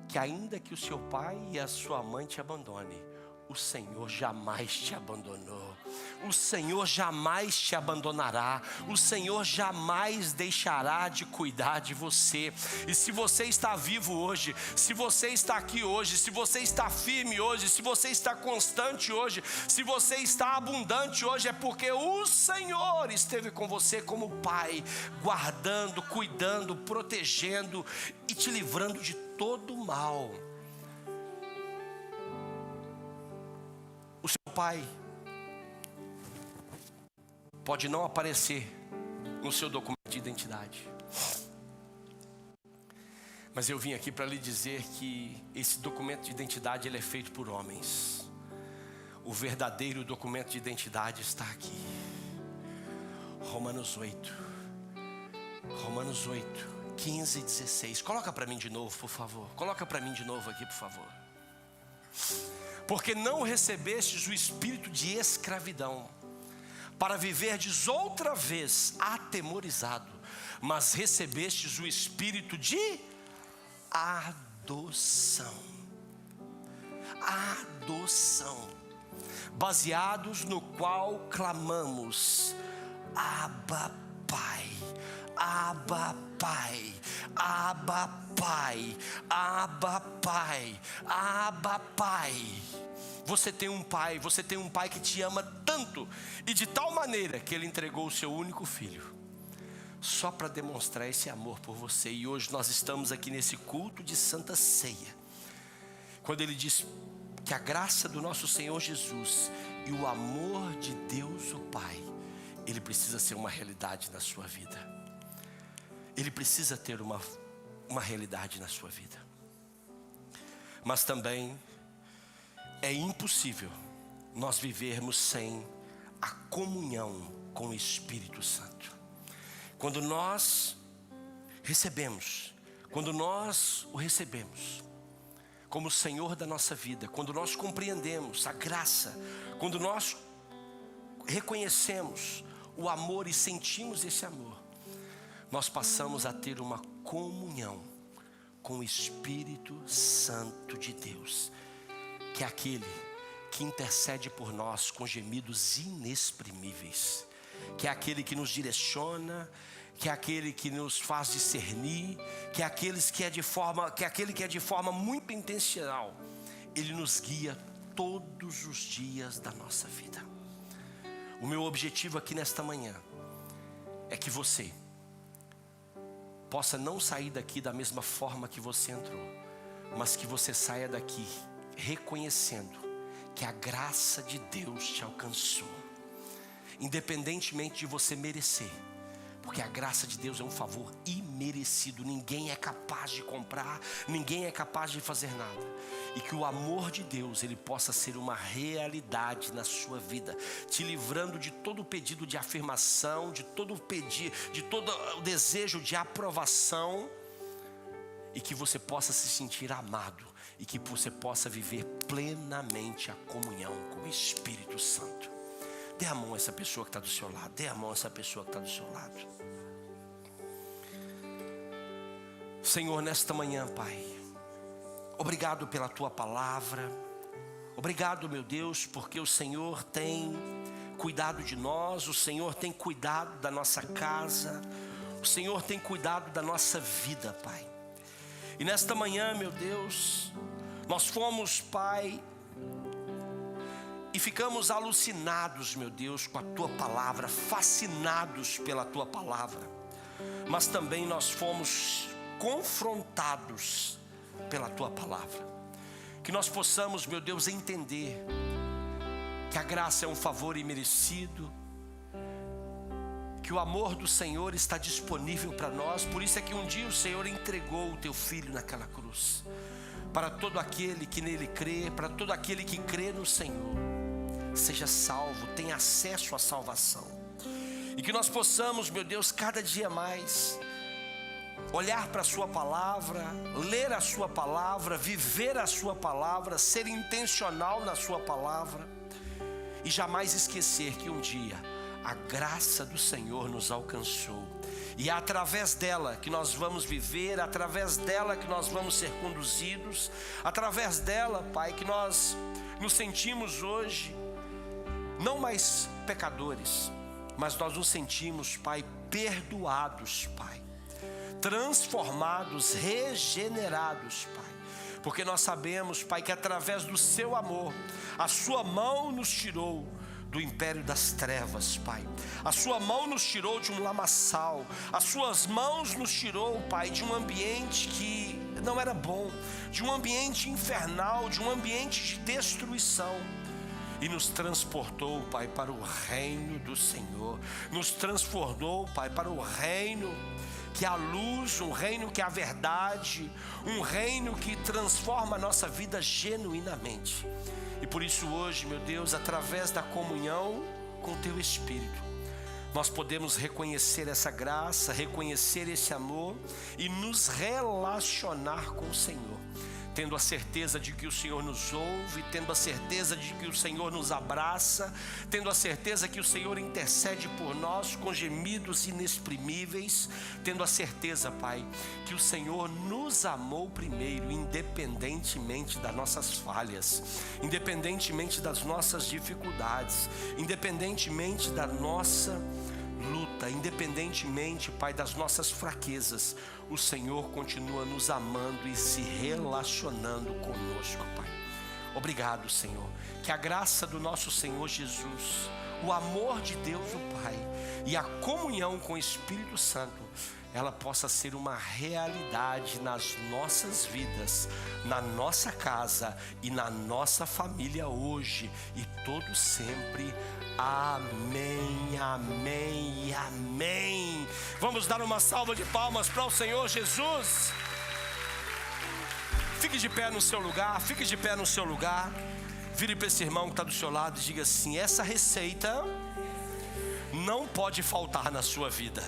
que ainda que o seu pai e a sua mãe te abandonem, o Senhor jamais te abandonou. O Senhor jamais te abandonará. O Senhor jamais deixará de cuidar de você. E se você está vivo hoje, se você está aqui hoje, se você está firme hoje, se você está constante hoje, se você está abundante hoje, é porque o Senhor esteve com você como Pai, guardando, cuidando, protegendo e te livrando de todo mal. O seu pai pode não aparecer no seu documento de identidade, mas eu vim aqui para lhe dizer que esse documento de identidade ele é feito por homens. O verdadeiro documento de identidade está aqui. Romanos 8, 15 e 16. Coloca para mim de novo, por favor. Coloca para mim de novo aqui, por favor. Porque não recebestes o espírito de escravidão, para viverdes outra vez atemorizado, mas recebestes o espírito de adoção. Adoção, baseados no qual clamamos: Abba Pai, Abba Pai, Abba Pai, Abba Pai, Abba Pai. Você tem um pai que te ama tanto e de tal maneira que Ele entregou o seu único filho, só para demonstrar esse amor por você. E hoje nós estamos aqui nesse culto de Santa Ceia, quando Ele diz que a graça do nosso Senhor Jesus e o amor de Deus o Pai, Ele precisa ser uma realidade na sua vida. Ele precisa ter uma realidade na sua vida. Mas também é impossível nós vivermos sem a comunhão com o Espírito Santo. Quando nós o recebemos como Senhor da nossa vida, quando nós compreendemos a graça, quando nós reconhecemos o amor e sentimos esse amor, nós passamos a ter uma comunhão com o Espírito Santo de Deus, que é aquele que intercede por nós com gemidos inexprimíveis, que é aquele que nos direciona, que é aquele que nos faz discernir, que é aquele que é de forma muito intencional. Ele nos guia todos os dias da nossa vida. O meu objetivo aqui nesta manhã é que você possa não sair daqui da mesma forma que você entrou, mas que você saia daqui reconhecendo que a graça de Deus te alcançou, independentemente de você merecer, porque a graça de Deus é um favor imerecido. Ninguém é capaz de comprar, ninguém é capaz de fazer nada. E que o amor de Deus, ele possa ser uma realidade na sua vida, te livrando de todo o pedido de afirmação, de todo o desejo de aprovação, e que você possa se sentir amado, e que você possa viver plenamente a comunhão com o Espírito Santo. Dê a mão a essa pessoa que está do seu lado. Dê a mão a essa pessoa que está do seu lado. Senhor, nesta manhã, Pai, obrigado pela Tua palavra. Obrigado, meu Deus, porque o Senhor tem cuidado de nós, o Senhor tem cuidado da nossa casa, o Senhor tem cuidado da nossa vida, Pai. E nesta manhã, meu Deus, nós fomos, Pai, e ficamos alucinados, meu Deus, com a Tua palavra, fascinados pela Tua palavra. Mas também nós fomos confrontados pela Tua palavra. Que nós possamos, meu Deus, entender que a graça é um favor imerecido, que o amor do Senhor está disponível para nós. Por isso é que um dia o Senhor entregou o Teu Filho naquela cruz, para todo aquele que nele crê, para todo aquele que crê no Senhor, seja salvo, tenha acesso à salvação. E que nós possamos, meu Deus, cada dia mais olhar para a Sua palavra, ler a Sua palavra, viver a Sua palavra, ser intencional na Sua palavra, e jamais esquecer que um dia a graça do Senhor nos alcançou, e é através dela que nós vamos viver, através dela que nós vamos ser conduzidos, através dela, Pai, que nós nos sentimos hoje não mais pecadores, mas nós nos sentimos, Pai, perdoados, Pai, transformados, regenerados, Pai, porque nós sabemos, Pai, que através do Seu amor, a Sua mão nos tirou do império das trevas, Pai. A Sua mão nos tirou de um lamaçal, as Suas mãos nos tirou, Pai, de um ambiente que não era bom, de um ambiente infernal, de um ambiente de destruição, e nos transportou, Pai, para o reino do Senhor, nos transformou, Pai, para o reino que é a luz, um reino que é a verdade, um reino que transforma a nossa vida genuinamente. E por isso hoje, meu Deus, através da comunhão com o Teu Espírito, nós podemos reconhecer essa graça, reconhecer esse amor e nos relacionar com o Senhor, tendo a certeza de que o Senhor nos ouve, tendo a certeza de que o Senhor nos abraça, tendo a certeza que o Senhor intercede por nós com gemidos inexprimíveis, tendo a certeza, Pai, que o Senhor nos amou primeiro, independentemente das nossas falhas, independentemente das nossas dificuldades, independentemente da nossa luta, independentemente, Pai, das nossas fraquezas, o Senhor continua nos amando e se relacionando conosco, Pai. Obrigado, Senhor, que a graça do nosso Senhor Jesus, o amor de Deus o Pai e a comunhão com o Espírito Santo, ela possa ser uma realidade nas nossas vidas, na nossa casa e na nossa família hoje e todo sempre. Amém, amém e amém. Vamos dar uma salva de palmas para o Senhor Jesus. Fique de pé no seu lugar, fique de pé no seu lugar. Vire para esse irmão que está do seu lado e diga assim: essa receita não pode faltar na sua vida.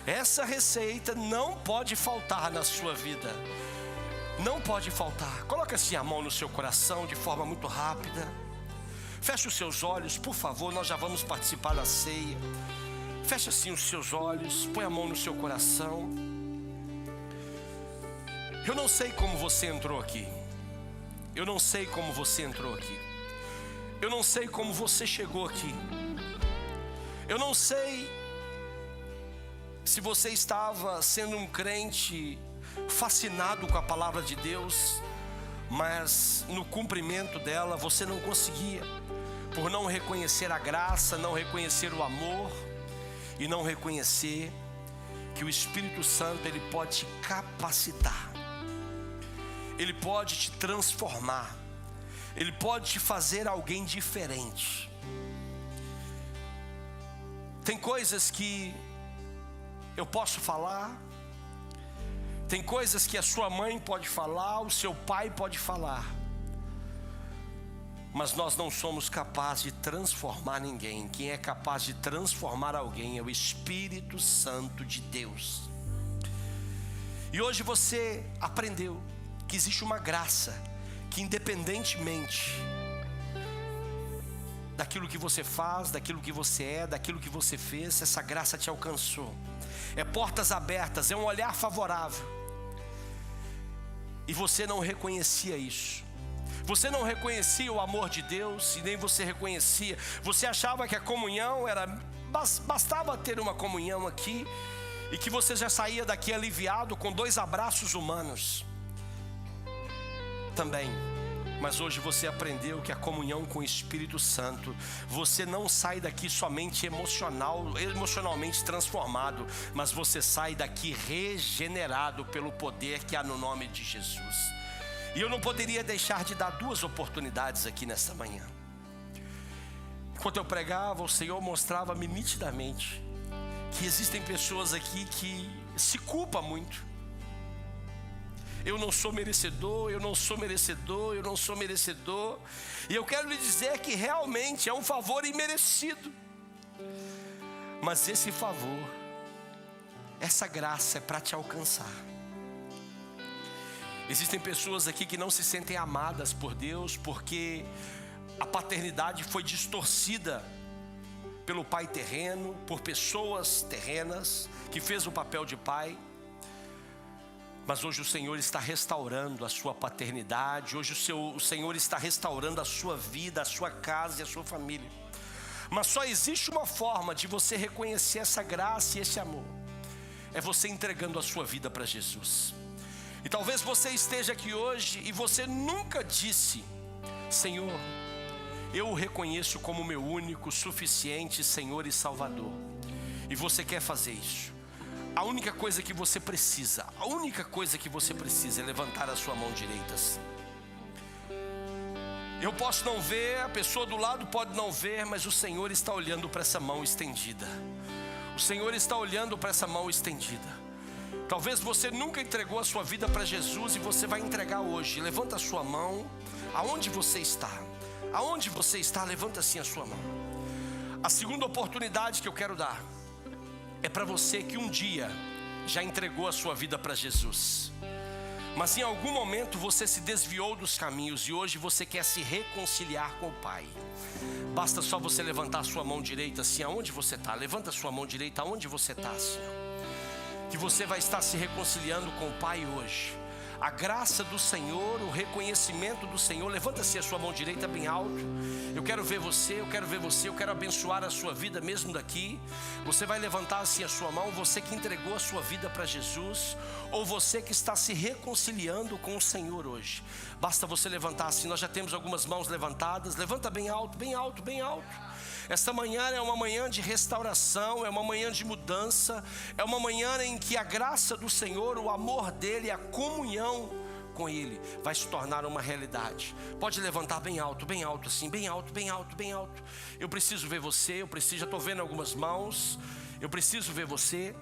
Essa receita não pode faltar na sua vida. Não pode faltar. Coloque assim a mão no seu coração de forma muito rápida. Feche os seus olhos, por favor, nós já vamos participar da ceia. Feche assim os seus olhos, põe a mão no seu coração. Eu não sei como você entrou aqui. Eu não sei como você entrou aqui. Eu não sei como você chegou aqui. Eu não sei se você estava sendo um crente fascinado com a palavra de Deus, mas no cumprimento dela você não conseguia, por não reconhecer a graça, não reconhecer o amor e não reconhecer que o Espírito Santo, ele pode te capacitar, ele pode te transformar, ele pode te fazer alguém diferente. Tem coisas que eu posso falar, tem coisas que a sua mãe pode falar, o seu pai pode falar, mas nós não somos capazes de transformar ninguém. Quem é capaz de transformar alguém é o Espírito Santo de Deus. E hoje você aprendeu que existe uma graça que, independentemente daquilo que você faz, daquilo que você é, daquilo que você fez, essa graça te alcançou. É portas abertas, é um olhar favorável. E você não reconhecia isso. Você não reconhecia o amor de Deus e nem você reconhecia. Você achava que a comunhão bastava ter uma comunhão aqui e que você já saía daqui aliviado com 2 abraços humanos. Também. Mas hoje você aprendeu que a comunhão com o Espírito Santo, você não sai daqui somente emocionalmente transformado, mas você sai daqui regenerado pelo poder que há no nome de Jesus. E eu não poderia deixar de dar 2 oportunidades aqui nessa manhã. Enquanto eu pregava, o Senhor mostrava-me nitidamente que existem pessoas aqui que se culpam muito. Eu não sou merecedor, eu não sou merecedor, eu não sou merecedor. E eu quero lhe dizer que realmente é um favor imerecido. Mas esse favor, essa graça é para te alcançar. Existem pessoas aqui que não se sentem amadas por Deus porque a paternidade foi distorcida pelo pai terreno, por pessoas terrenas que fez o papel de pai. Mas hoje o Senhor está restaurando a sua paternidade. Hoje o Senhor está restaurando a sua vida, a sua casa e a sua família. Mas só existe uma forma de você reconhecer essa graça e esse amor. É você entregando a sua vida para Jesus. E talvez você esteja aqui hoje e você nunca disse: Senhor, eu o reconheço como meu único, suficiente Senhor e Salvador. E você quer fazer isso. A única coisa que você precisa, é levantar a sua mão direita. Eu posso não ver, a pessoa do lado pode não ver, mas o Senhor está olhando para essa mão estendida. O Senhor está olhando para essa mão estendida. Talvez você nunca entregou a sua vida para Jesus e você vai entregar hoje. Levanta a sua mão, aonde você está? Aonde você está, levanta assim a sua mão. A segunda oportunidade que eu quero dar é para você que um dia já entregou a sua vida para Jesus, mas em algum momento você se desviou dos caminhos e hoje você quer se reconciliar com o Pai. Basta só você levantar a sua mão direita assim, aonde você está. Levanta a sua mão direita aonde você está assim, que você vai estar se reconciliando com o Pai hoje. A graça do Senhor, o reconhecimento do Senhor. Levanta-se a sua mão direita bem alto. Eu quero ver você, eu quero abençoar a sua vida mesmo daqui. Você vai levantar assim a sua mão, você que entregou a sua vida para Jesus, ou você que está se reconciliando com o Senhor hoje. Basta você levantar assim, nós já temos algumas mãos levantadas. Levanta bem alto, bem alto, bem alto. Esta manhã é uma manhã de restauração, é uma manhã de mudança, é uma manhã em que a graça do Senhor, o amor dEle, a comunhão com Ele vai se tornar uma realidade. Pode levantar bem alto assim, bem alto, bem alto, bem alto. Eu preciso ver você, já estou vendo algumas mãos, eu preciso ver você.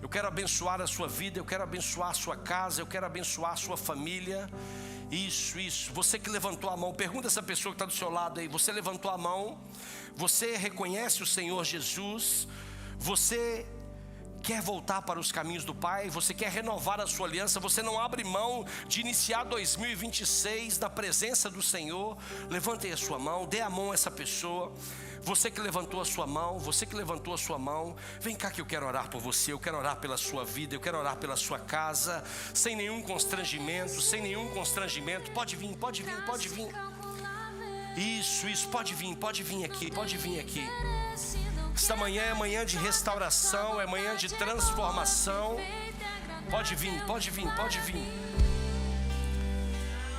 Eu quero abençoar a sua vida, eu quero abençoar a sua casa, eu quero abençoar a sua família. Isso, você que levantou a mão, pergunta essa pessoa que está do seu lado aí, você levantou a mão, você reconhece o Senhor Jesus, você quer voltar para os caminhos do Pai, você quer renovar a sua aliança, você não abre mão de iniciar 2026 na presença do Senhor. Levante aí a sua mão, dê a mão a essa pessoa. Você que levantou a sua mão, vem cá que eu quero orar por você, eu quero orar pela sua vida, eu quero orar pela sua casa, sem nenhum constrangimento, pode vir. Isso, pode vir aqui. Esta manhã é manhã de restauração, é manhã de transformação. Pode vir.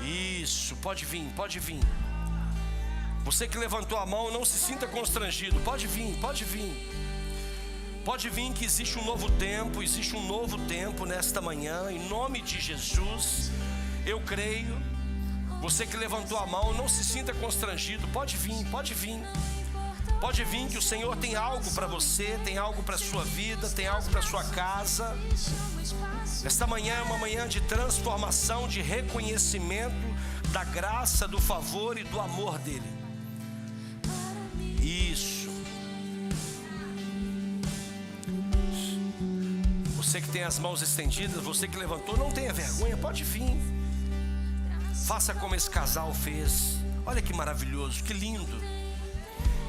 Isso, pode vir. Você que levantou a mão, não se sinta constrangido. Pode vir. Pode vir que existe um novo tempo nesta manhã, em nome de Jesus. Eu creio. Você que levantou a mão, não se sinta constrangido. Pode vir. Pode vir que o Senhor tem algo para você, tem algo para a sua vida, tem algo para a sua casa. Esta manhã é uma manhã de transformação, de reconhecimento da graça, do favor e do amor dEle. Isso. Você que tem as mãos estendidas, você que levantou, não tenha vergonha, pode vir. Faça como esse casal fez. Olha que maravilhoso, que lindo.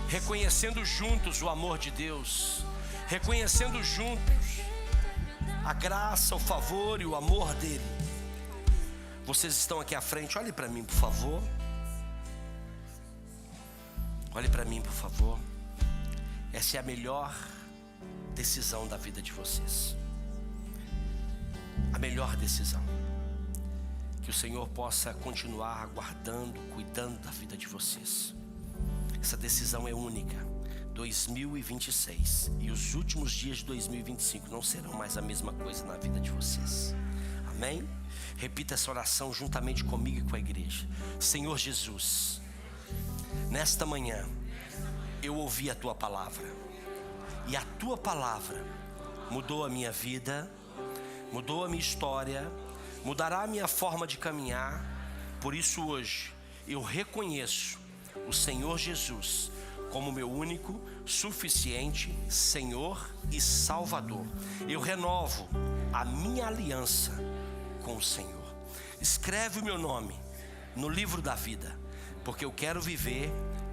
Reconhecendo juntos o amor de Deus, reconhecendo juntos a graça, o favor e o amor dEle. Vocês estão aqui à frente, olhem para mim por favor. Olhe para mim, por favor. Essa é a melhor decisão da vida de vocês. A melhor decisão. Que o Senhor possa continuar guardando, cuidando da vida de vocês. Essa decisão é única. 2026 e os últimos dias de 2025 não serão mais a mesma coisa na vida de vocês. Amém? Repita essa oração juntamente comigo e com a igreja. Senhor Jesus, nesta manhã eu ouvi a tua palavra, e a tua palavra mudou a minha vida, mudou a minha história, mudará a minha forma de caminhar. Por isso hoje eu reconheço o Senhor Jesus como meu único, suficiente Senhor e Salvador. Eu renovo a minha aliança com o Senhor. Escreve o meu nome no livro da vida, porque eu quero viver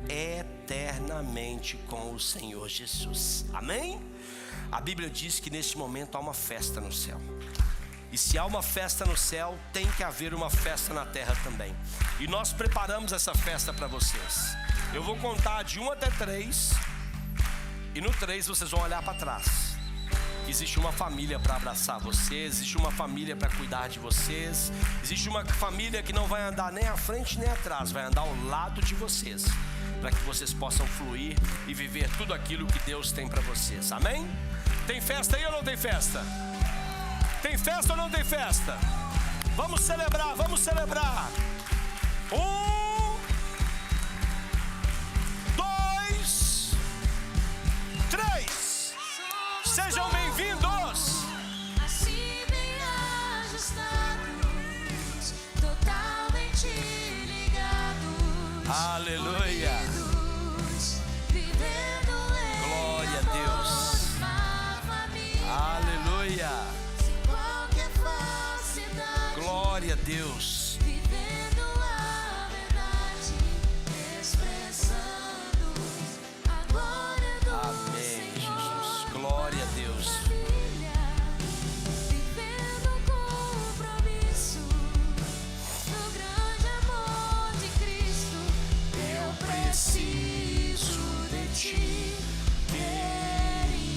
eternamente com o Senhor Jesus. Amém? A Bíblia diz que neste momento há uma festa no céu. E se há uma festa no céu, tem que haver uma festa na terra também. E nós preparamos essa festa para vocês. Eu vou contar de 1 até 3. E no 3 vocês vão olhar para trás. Existe uma família para abraçar vocês. Existe uma família para cuidar de vocês. Existe uma família que não vai andar nem à frente nem atrás. Vai andar ao lado de vocês, para que vocês possam fluir e viver tudo aquilo que Deus tem para vocês. Amém? Tem festa aí ou não tem festa? Tem festa ou não tem festa? Vamos celebrar, vamos celebrar. 1, 2, 3. Sejam bem-vindos. Assim bem ajustados, totalmente ligados. Aleluia. Unidos, vivendo em Glória a Deus. amor, na família, Aleluia. sem qualquer falsidade. Glória a Deus. Vivendo a verdade, expressando a glória do Amém, Senhor. Jesus. Glória a Deus. Família, vivendo um compromisso no grande amor de Cristo. Eu preciso de ti, querido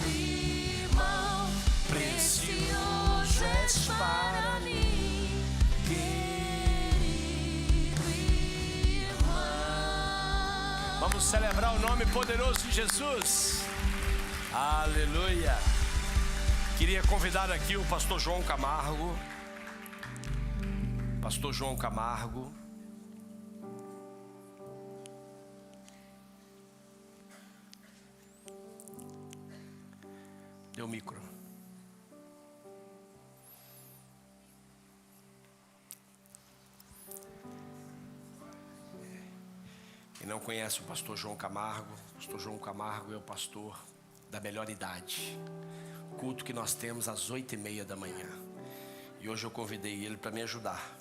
irmão. Precioso és para mim, querido irmão. Vamos celebrar o nome poderoso de Jesus. Aleluia. Queria convidar aqui o pastor João Camargo. Pastor João Camargo. Dê o micro. Quem não conhece o pastor João Camargo, o pastor João Camargo é o pastor da melhor idade. O culto que nós temos às 8h30 da manhã. E hoje eu convidei ele para me ajudar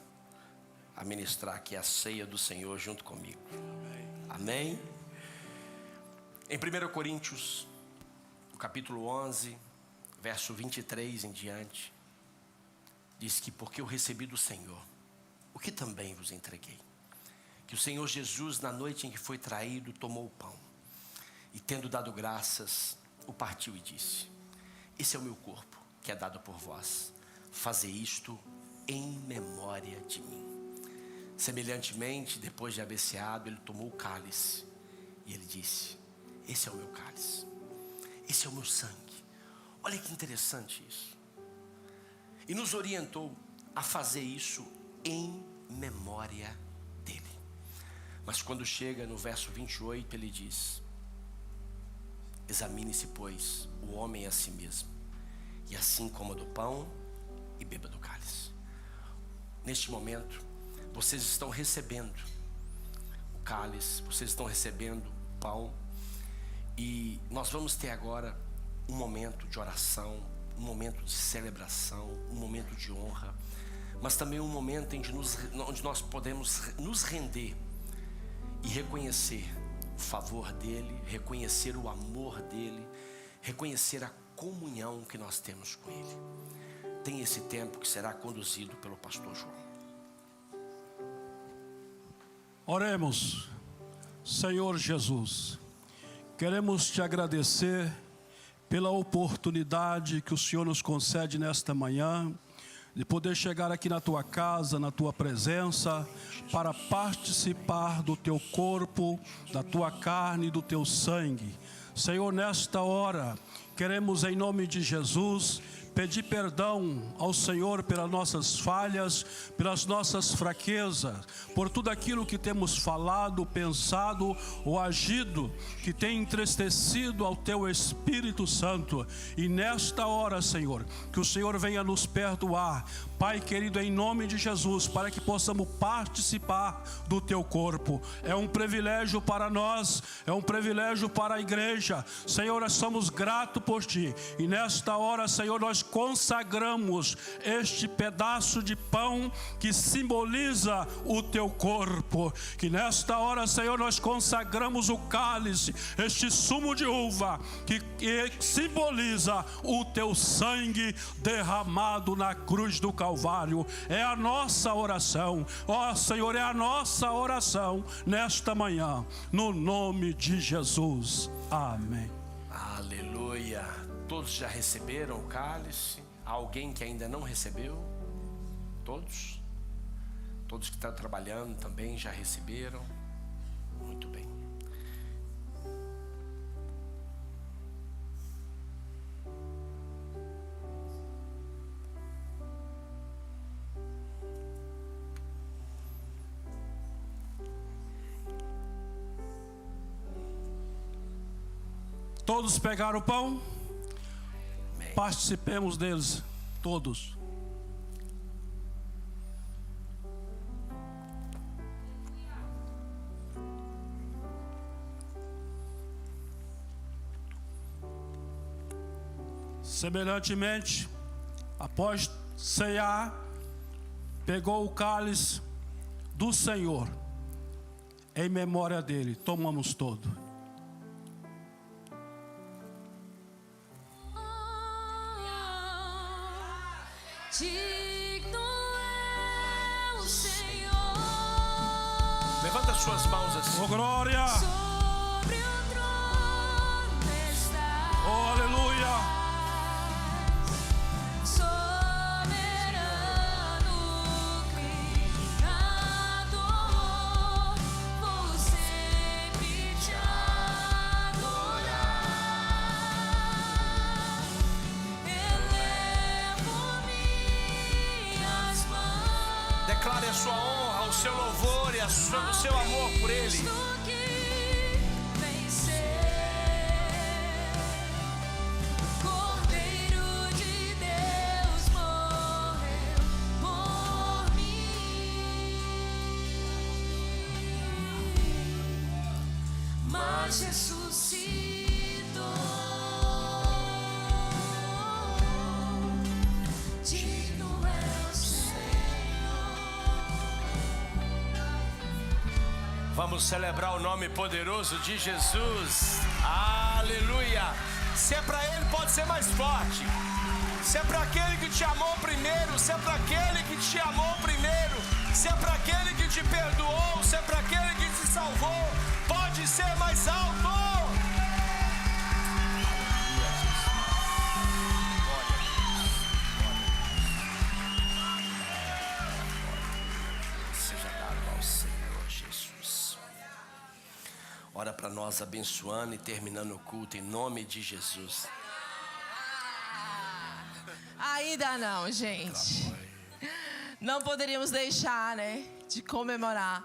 a ministrar aqui a ceia do Senhor junto comigo. Amém? Em 1 Coríntios, no capítulo 11, verso 23 em diante, diz que porque eu recebi do Senhor o que também vos entreguei. Que o Senhor Jesus, na noite em que foi traído, tomou o pão e, tendo dado graças, o partiu e disse: esse é o meu corpo, que é dado por vós. Fazei isto em memória de mim. Semelhantemente, depois de haver ceado, ele tomou o cálice e ele disse: esse é o meu cálice, esse é o meu sangue. Olha que interessante isso. E nos orientou a fazer isso em memória dele. Mas quando chega no verso 28, ele diz: examine-se, pois, o homem a si mesmo, e assim coma do pão e beba do cálice. Neste momento, vocês estão recebendo o cálice, vocês estão recebendo o pão, e nós vamos ter agora um momento de oração, um momento de celebração, um momento de honra, mas também um momento onde nós podemos nos render e reconhecer o favor dele, reconhecer o amor dele, reconhecer a comunhão que nós temos com ele. Tem esse tempo que será conduzido pelo pastor João. Oremos. Senhor Jesus, queremos te agradecer pela oportunidade que o Senhor nos concede nesta manhã, de poder chegar aqui na tua casa, na tua presença, para participar do teu corpo, da tua carne e do teu sangue. Senhor, nesta hora, queremos em nome de Jesus pedir perdão ao Senhor pelas nossas falhas, pelas nossas fraquezas, por tudo aquilo que temos falado, pensado ou agido, que tem entristecido ao Teu Espírito Santo. E nesta hora, Senhor, que o Senhor venha nos perdoar, Pai querido, em nome de Jesus, para que possamos participar do Teu corpo. É um privilégio para nós, é um privilégio para a igreja. Senhor, nós somos gratos por Ti. E nesta hora, Senhor, nós consagramos este pedaço de pão que simboliza o Teu corpo. Que nesta hora, Senhor, nós consagramos o cálice, este sumo de uva que simboliza o Teu sangue derramado na cruz do Calvário. É a nossa oração, ó Senhor, é a nossa oração nesta manhã, no nome de Jesus. Amém. Aleluia. Todos já receberam o cálice? Há alguém que ainda não recebeu? Todos? Todos que estão trabalhando também já receberam? Muito bem. Todos pegaram o pão? Amém. Participemos deles, todos. Semelhantemente, após ceiar, pegou o cálice do Senhor, em memória dele, tomamos todo. Digno é o Senhor. Levanta suas mãos assim. Oh glória! Sobre o trono está. Oh aleluia! Soberano Criador, vou sempre te adorar. Elevo minhas mãos. Declare a sua honra, o seu louvor e o seu amor por Ele. Cristo que venceu, Cordeiro de Deus morreu por mim, mas ressuscitou. Digno é o Senhor. Vamos celebrar o nome poderoso de Jesus. Aleluia. Se é para Ele, pode ser mais forte. Se é para aquele que te amou primeiro, se é para aquele que te amou primeiro, se é para aquele que te perdoou, se é para aquele que te salvou, pode ser mais alto. Seja dado ao Senhor Jesus. Ora para nós, abençoando e terminando o culto em nome de Jesus. Ainda não, gente. Não poderíamos deixar, né, de comemorar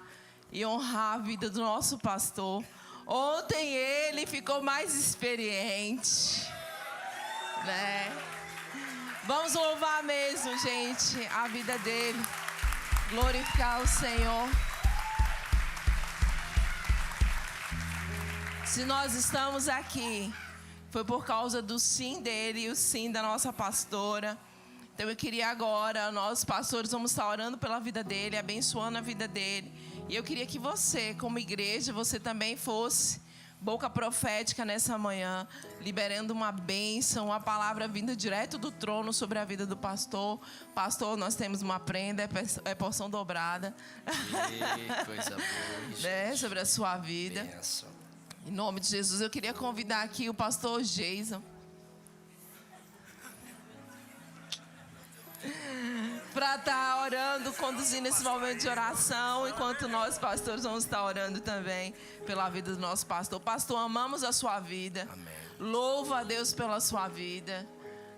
e honrar a vida do nosso pastor. Ontem ele ficou mais experiente, né? Vamos louvar mesmo, gente, a vida dele. Glorificar o Senhor. Se nós estamos aqui, foi por causa do sim dele e o sim da nossa pastora. Então eu queria agora, nós pastores vamos estar orando pela vida dele, abençoando a vida dele. E eu queria que você, como igreja, você também fosse boca profética nessa manhã, liberando uma bênção, uma palavra vinda direto do trono sobre a vida do pastor. Pastor, nós temos uma prenda, é porção dobrada. Que coisa boa, né, sobre a sua vida. Benção. Em nome de Jesus, eu queria convidar aqui o pastor Jason para estar orando, conduzindo esse momento de oração, enquanto nós, pastores, vamos estar orando também pela vida do nosso pastor. Pastor, amamos a sua vida. Amém. Louva a Deus pela sua vida.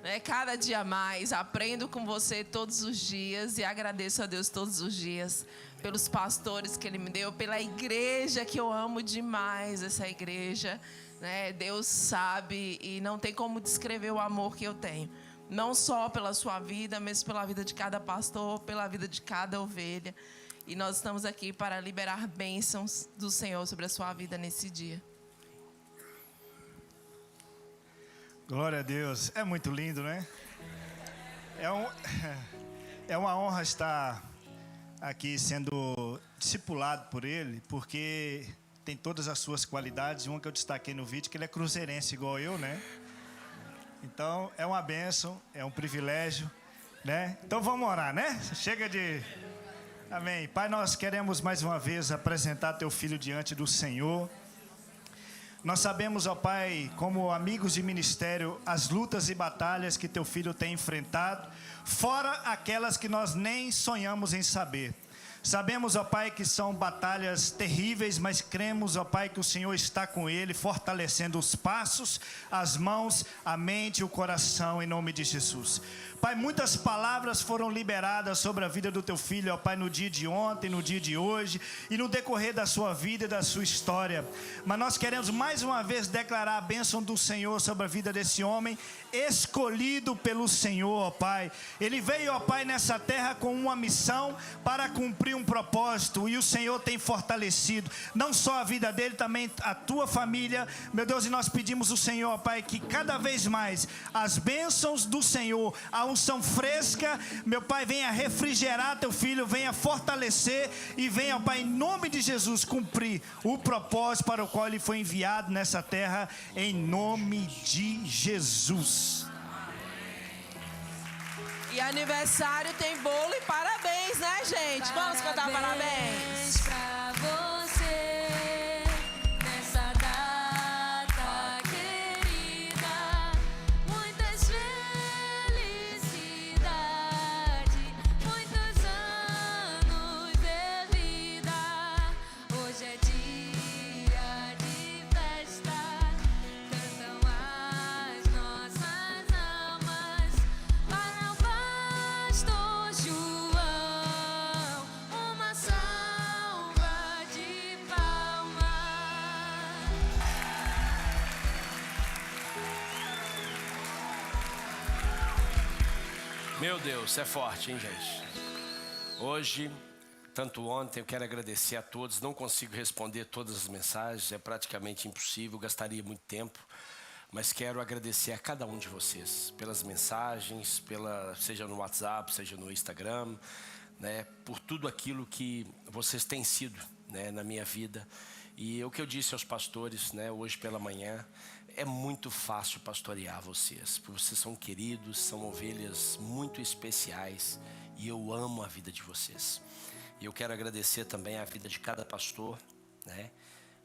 Né? Cada dia mais, aprendo com você todos os dias e agradeço a Deus todos os dias pelos pastores que Ele me deu, pela igreja que eu amo demais, essa igreja. Né? Deus sabe e não tem como descrever o amor que eu tenho. Não só pela sua vida, mas pela vida de cada pastor, pela vida de cada ovelha. E nós estamos aqui para liberar bênçãos do Senhor sobre a sua vida nesse dia. Glória a Deus. É muito lindo, né? É uma honra estar aqui sendo discipulado por ele, porque tem todas as suas qualidades. Uma que eu destaquei no vídeo, que ele é cruzeirense igual eu, né? Então, é uma bênção, é um privilégio, né? Então, vamos orar, né? Chega de... Amém. Pai, nós queremos mais uma vez apresentar teu filho diante do Senhor. Nós sabemos, ó Pai, como amigos de ministério, as lutas e batalhas que teu filho tem enfrentado, fora aquelas que nós nem sonhamos em saber. Sabemos, ó Pai, que são batalhas terríveis, mas cremos, ó Pai, que o Senhor está com ele, fortalecendo os passos, as mãos, a mente e o coração, em nome de Jesus. Pai, muitas palavras foram liberadas sobre a vida do teu filho, ó Pai, no dia de ontem, no dia de hoje e no decorrer da sua vida e da sua história. Mas nós queremos mais uma vez declarar a bênção do Senhor sobre a vida desse homem, escolhido pelo Senhor, ó Pai. Ele veio, ó Pai, nessa terra com uma missão para cumprir um propósito, e o Senhor tem fortalecido não só a vida dele, também a tua família, meu Deus. E nós pedimos ao Senhor, ó Pai, que cada vez mais as bênçãos do Senhor, a unção fresca, meu Pai, venha refrigerar teu filho, venha fortalecer e venha, ó Pai, em nome de Jesus, cumprir o propósito para o qual ele foi enviado nessa terra, em nome de Jesus. E aniversário tem bolo e parabéns, né, gente? Vamos cantar parabéns. Pra você, nessa data querida, muitas felicidades, muitos anos de vida. Hoje é dia de festa, cantam as nossas almas para o pastor João, uma salva de palmas. Meu Deus, é forte, hein, gente? Hoje, tanto ontem, eu quero agradecer a todos. Não consigo responder todas as mensagens, é praticamente impossível, gastaria muito tempo. Mas quero agradecer a cada um de vocês pelas mensagens, seja no WhatsApp, seja no Instagram, né, por tudo aquilo que vocês têm sido, né, na minha vida. E o que eu disse aos pastores, né, hoje pela manhã, é muito fácil pastorear vocês, porque vocês são queridos, são ovelhas muito especiais e eu amo a vida de vocês. E eu quero agradecer também a vida de cada pastor, né,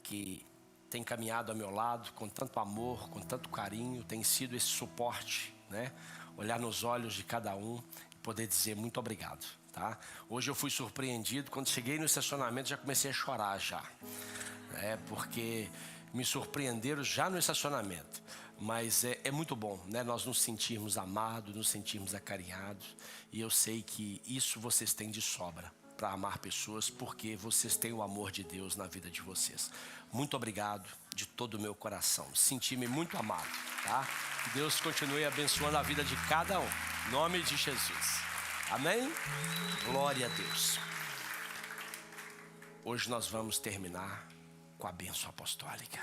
que tem caminhado ao meu lado com tanto amor, com tanto carinho, tem sido esse suporte, né, olhar nos olhos de cada um e poder dizer muito obrigado, tá? Hoje eu fui surpreendido, quando cheguei no estacionamento já comecei a chorar já, porque me surpreenderam já no estacionamento. Mas é muito bom, né? Nós nos sentirmos amados, nos sentirmos acarinhados. E eu sei que isso vocês têm de sobra para amar pessoas, porque vocês têm o amor de Deus na vida de vocês. Muito obrigado de todo o meu coração. Senti-me muito amado, tá? Que Deus continue abençoando a vida de cada um. Em nome de Jesus. Amém? Glória a Deus. Hoje nós vamos terminar com a bênção apostólica.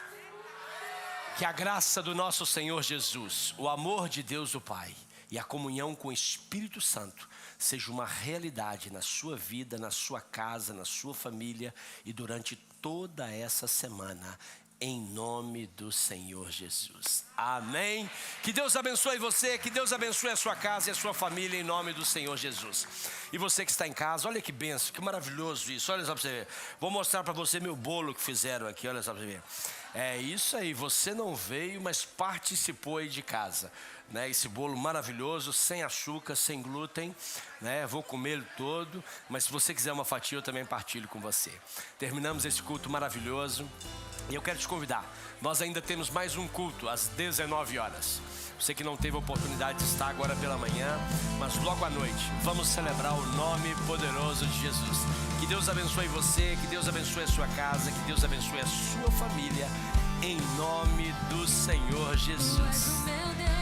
Que a graça do nosso Senhor Jesus, o amor de Deus o Pai e a comunhão com o Espírito Santo seja uma realidade na sua vida, na sua casa, na sua família e durante toda essa semana, em nome do Senhor Jesus. Amém. Que Deus abençoe você, que Deus abençoe a sua casa e a sua família em nome do Senhor Jesus. E você que está em casa, olha que benção, que maravilhoso isso. Olha só para você ver. Vou mostrar para você meu bolo que fizeram aqui, olha só para você ver. É isso aí, você não veio, mas participou aí de casa, né? Esse bolo maravilhoso, sem açúcar, sem glúten, né? Vou comer ele todo, mas se você quiser uma fatia eu também partilho com você. Terminamos esse culto maravilhoso e eu quero te convidar. Nós ainda temos mais um culto às 19 horas. Você que não teve a oportunidade de estar agora pela manhã, mas logo à noite vamos celebrar o nome poderoso de Jesus. Que Deus abençoe você, que Deus abençoe a sua casa, que Deus abençoe a sua família, em nome do Senhor Jesus. Tu és o meu Deus.